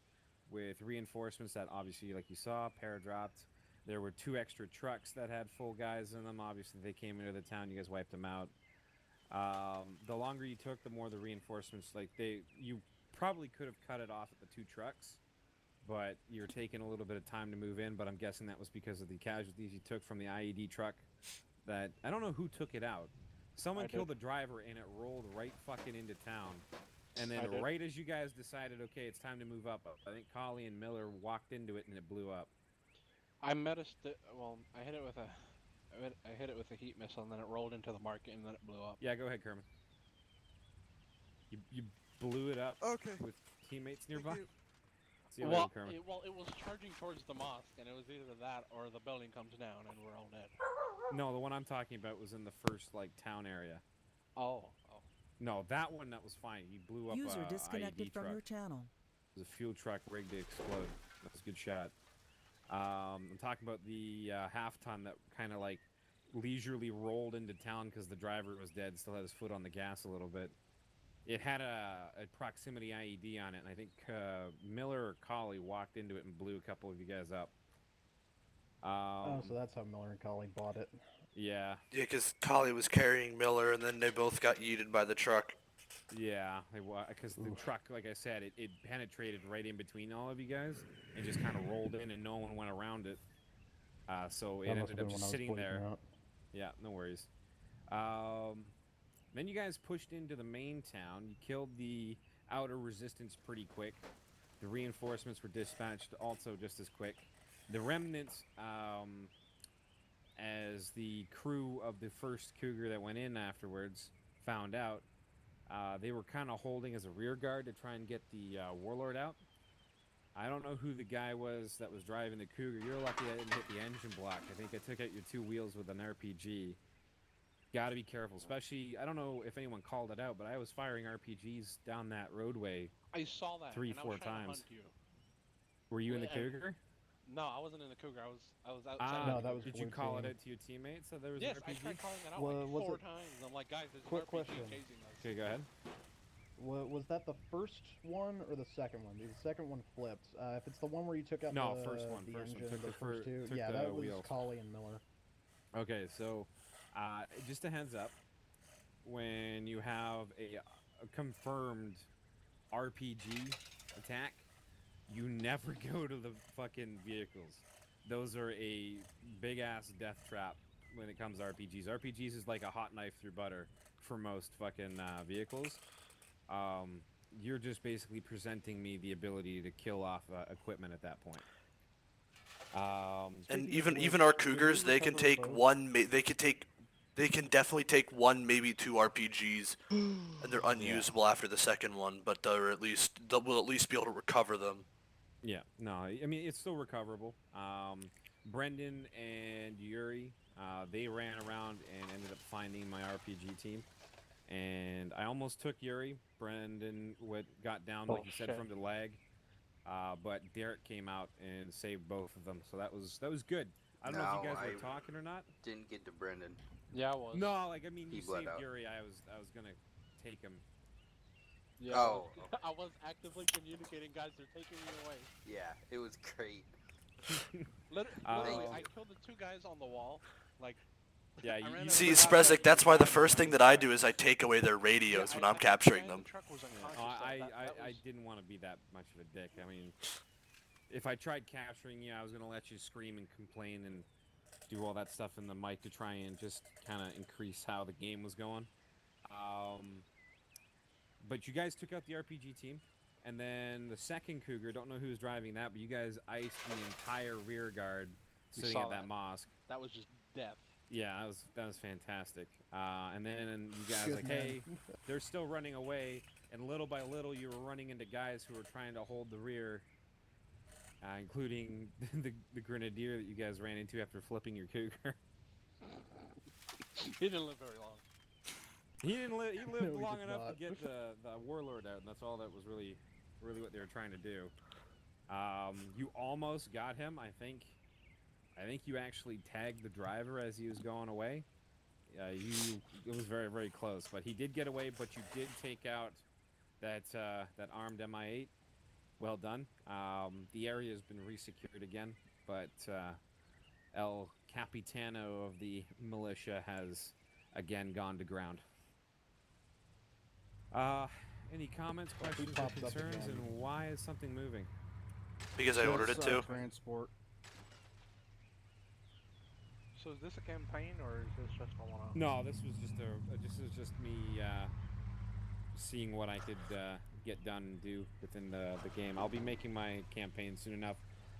with reinforcements that obviously, like you saw, paradropped. There were 2 extra trucks that had full guys in them. Obviously, they came into the town. You guys wiped them out. The longer you took, the more the reinforcements, you probably could have cut it off at the 2 trucks, but you're taking a little bit of time to move in, but I'm guessing that was because of the casualties you took from the IED truck that, I don't know who took it out. Someone killed the driver and it rolled right fucking into town. And then right as you guys decided, okay, it's time to move up, I think Kali and Miller walked into it and it blew up. I menaced it, I hit it with a heat missile and then it rolled into the market and then it blew up. Yeah, go ahead, Kermit. You blew it up with teammates nearby? See you later, Kermit. It was charging towards the mosque and it was either that or the building comes down and we're all dead. No, the one I'm talking about was in the first, town area. Oh. No, that one that was fine. He blew up User a disconnected IED from truck. your channel. It was a fuel truck rigged to explode. That was a good shot. I'm talking about the half-ton that kind of like leisurely rolled into town because the driver was dead, still had his foot on the gas a little bit. It had a proximity IED on it, and I think Miller or Colley walked into it and blew a couple of you guys up. Oh, so that's how Miller and Colley bought it. Yeah. Yeah, because Collie was carrying Miller, and then they both got yeeted by the truck. Yeah, because the truck, like I said, it penetrated right in between all of you guys and just kind of rolled in, and no one went around it. So it That must ended have up been when I just was sitting there. bleeding out. Yeah, no worries. Then you guys pushed into the main town. You killed the outer resistance pretty quick. The reinforcements were dispatched also just as quick. The remnants, as the crew of the first Cougar that went in afterwards found out, they were kind of holding as a rear guard to try and get the Warlord out. I don't know who the guy was that was driving the Cougar. You're lucky I didn't hit the engine block. I think I took out your 2 wheels with an RPG. Gotta be careful, especially, I don't know if anyone called it out, but I was firing RPGs down that roadway I saw that. 3-4 and I was trying times. To hunt you. Were you in the Yeah. Cougar? No, I wasn't in the Cougar. I was outside. No, that was Did you blue call it team. out to your teammates that there was Yes, an I RPG? tried calling that out Well, like was 4 it- times. I'm like, guys, there's Quick an RPG question. chasing us. Okay, go ahead. Was that the first one or the second one? The second one flipped. If it's the one where you took out No, the, first one. the First one. engine, Took the the first two. took Yeah, the that was wheels. Colley and Miller. Okay, so just a heads up, when you have a confirmed RPG attack, you never go to the fucking vehicles. Those are a big-ass death trap when it comes to RPGs. RPGs is like a hot knife through butter for most fucking vehicles. You're just basically presenting me the ability to kill off equipment at that point. And even our Cougars, they can take one. They can definitely take 1, maybe 2 RPGs, and they're unusable after the second one. But they'll at least be able to recover them. Yeah, no, I mean, it's still recoverable. Brendan and Yuri, they ran around and ended up finding my RPG team. And I almost took Yuri. Brendan got down, like you said, from the lag. But Derek came out and saved both of them. So that was good. I don't know if you guys were talking or not. Didn't get to Brendan. Yeah, I was. No, like, I mean, He you bled saved out. Yuri. I was gonna take him. Yeah, Oh. I was actively communicating, guys. They're taking me away. Yeah, it was great. Literally, I killed the 2 guys on the wall. Like, yeah, You see, Sprezek, that's why the first thing that I do is I take away their radios when I'm capturing them. I didn't want to be that much of a dick. I mean, if I tried capturing you, I was gonna let you scream and complain and do all that stuff in the mic to try and just kind of increase how the game was going. But you guys took out the RPG team, and then the second Cougar, don't know who's driving that, but you guys iced the entire rear guard sitting at that mosque. That was just death. Yeah, that was fantastic. And then you guys like, hey, they're still running away, and little by little you were running into guys who were trying to hold the rear, including the grenadier that you guys ran into after flipping your Cougar. He didn't live very long. He didn't live. He lived No, he long did enough not. to get the warlord out, and that's all that was really what they were trying to do. You almost got him. I think you actually tagged the driver as he was going away. It was very, very close, but he did get away. But you did take out that armed MI8. Well done. The area has been resecured again, but El Capitano of the militia has again gone to ground. Any comments, questions, or concerns, and why is something moving? Because I ordered it to. Transport. So is this a campaign or is this just a one-off? No, this was just me seeing what I could get done and do within the game. I'll be making my campaign soon enough,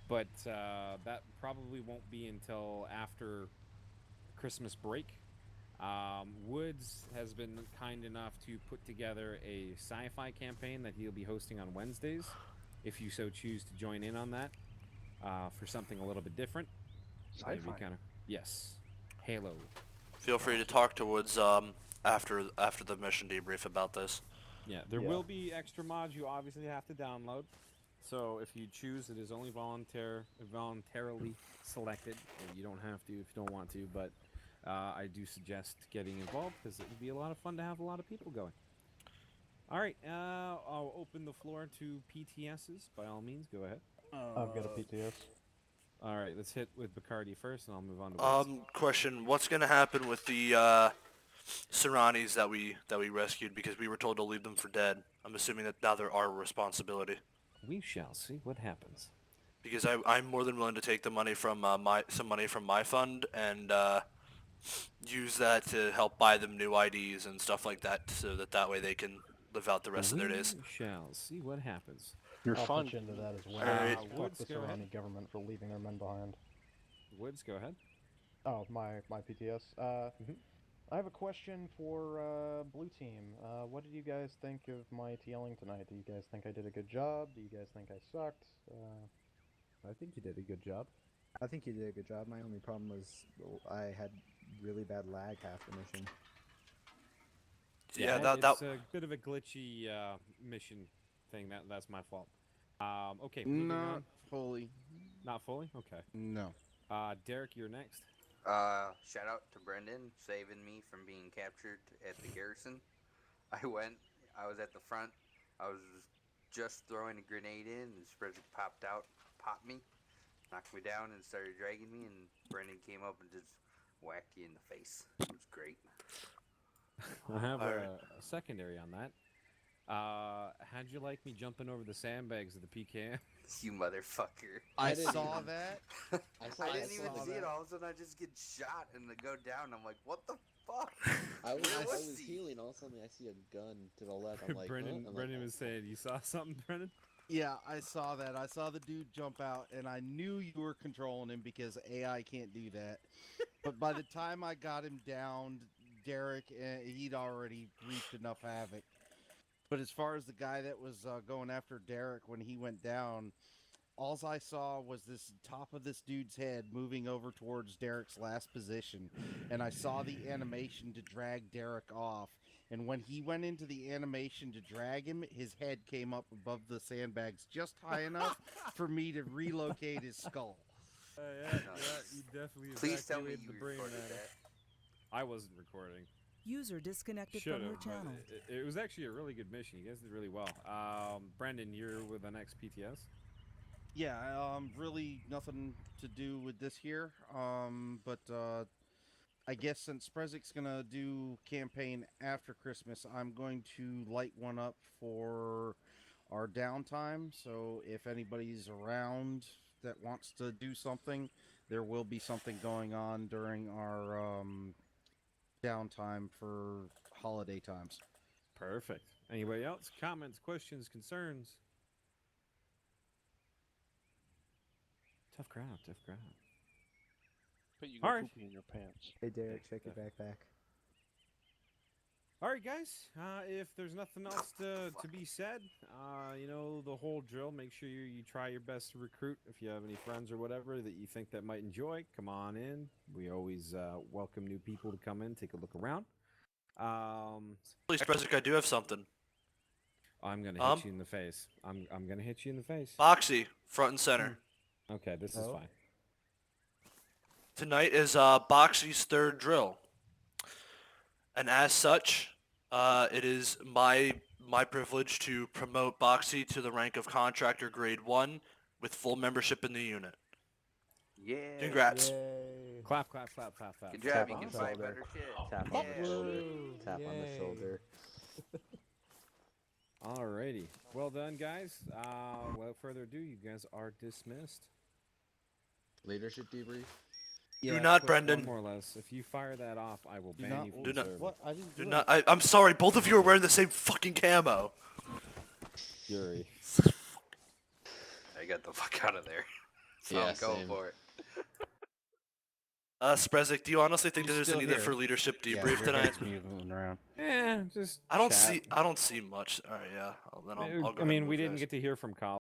but that probably won't be until after Christmas break. Woods has been kind enough to put together a sci-fi campaign that he'll be hosting on Wednesdays, if you so choose to join in on that, for something a little bit different. Sci-fi? Yes. Halo. Feel free to talk to Woods. after the mission debrief about this. Yeah, there will be extra mods you obviously have to download. So if you choose, it is only voluntarily selected. And you don't have to if you don't want to, but I do suggest getting involved because it would be a lot of fun to have a lot of people going. All right, I'll open the floor to PTSs. By all means, go ahead. I've got a PTS. All right, let's hit with Bacardi first, and I'll move on to Woods. Question: what's gonna happen with the Seranis that we rescued because we were told to leave them for dead? I'm assuming that now they're our responsibility. We shall see what happens. Because I'm more than willing to take the money from some money from my fund and use that to help buy them new IDs and stuff like that, so that way they can live out the rest of their days. We shall see what happens. I'll pitch into that as well. Fuck Woods, the go ahead. Serrani government for leaving their men behind. Woods, go ahead. Oh, my PTS. I have a question for Blue Team. What did you guys think of my TLing tonight? Do you guys think I did a good job? Do you guys think I sucked? I think you did a good job. I think you did a good job. My only problem was I had really bad lag half the mission. Yeah, it's a bit of a glitchy mission thing. That's my fault. Okay, moving on. Not fully. Not fully? Okay. No. Derek, you're next. Shout out to Brendan saving me from being captured at the garrison. I was at the front. I was just throwing a grenade in, and Spreadshirt popped me, knocked me down, and started dragging me, and Brendan came up and just whacked you in the face. It was great. I have a secondary on that. How'd you like me jumping over the sandbags of the PKM? You motherfucker. I saw that. I didn't even see it. All of a sudden, I just get shot and I go down. I'm like, what the fuck? I was he? healing. All of a sudden, I see a gun to the left. I'm like, Brendan, huh? Brendan was saying, you saw something, Brendan? Yeah, I saw that. I saw the dude jump out, and I knew you were controlling him because AI can't do that. But by the time I got him down, Derek, he'd already wreaked enough havoc. But as far as the guy that was going after Derek when he went down, all I saw was this top of this dude's head moving over towards Derek's last position. And I saw the animation to drag Derek off. And when he went into the animation to drag him, his head came up above the sandbags just high enough for me to relocate his skull. Yeah, you definitely Please tell me evacuated you the brain recorded matter. that. I wasn't recording. User disconnected Should from your have, channel. but it was actually a really good mission. You guys did really well. Brendan, you're with the next PTS. Yeah, really nothing to do with this here. But I guess since Prezik's gonna do campaign after Christmas, I'm going to light one up for our downtime. So if anybody's around that wants to do something, there will be something going on during our downtime for holiday times. Perfect. Anybody else? Comments, questions, concerns? Tough crowd, tough crowd. But you go Alright. poopy in your pants. Hey Derek, check your backpack. All right, guys. If there's nothing else to be said, you know the whole drill. Make sure you try your best to recruit. If you have any friends or whatever that you think that might enjoy, come on in. We always welcome new people to come in, take a look around. Please, President, I do have something. I'm gonna hit you in the face. I'm gonna hit you in the face. Boxy, front and center. Okay, this is fine. Tonight is Boxy's third drill. And as such, it is my privilege to promote Boxy to the rank of Contractor Grade 1 with full membership in the unit. Yeah. Congrats. Yay. Clap, clap, clap, clap, clap. Good job. You can fight better shit. Tap on the shoulder. Tap on the shoulder. Alrighty. Well done, guys. Without further ado, you guys are dismissed. Leadership debrief. Do not, Brendan. More or less. If you fire that off, I will ban you from do the not. server. What? I didn't Do do not. I'm sorry. Both of you are wearing the same fucking camo. Fury. I got the fuck out of there. So Yeah, I'm going same. for it. Sprezik, do you honestly think He's there's a still need here. for leadership Yeah, debrief tonight? moving around. Yeah, just I don't chat. see much. All right, yeah. Then I'll go I ahead and mean, we move, didn't guys. get to hear from Colin.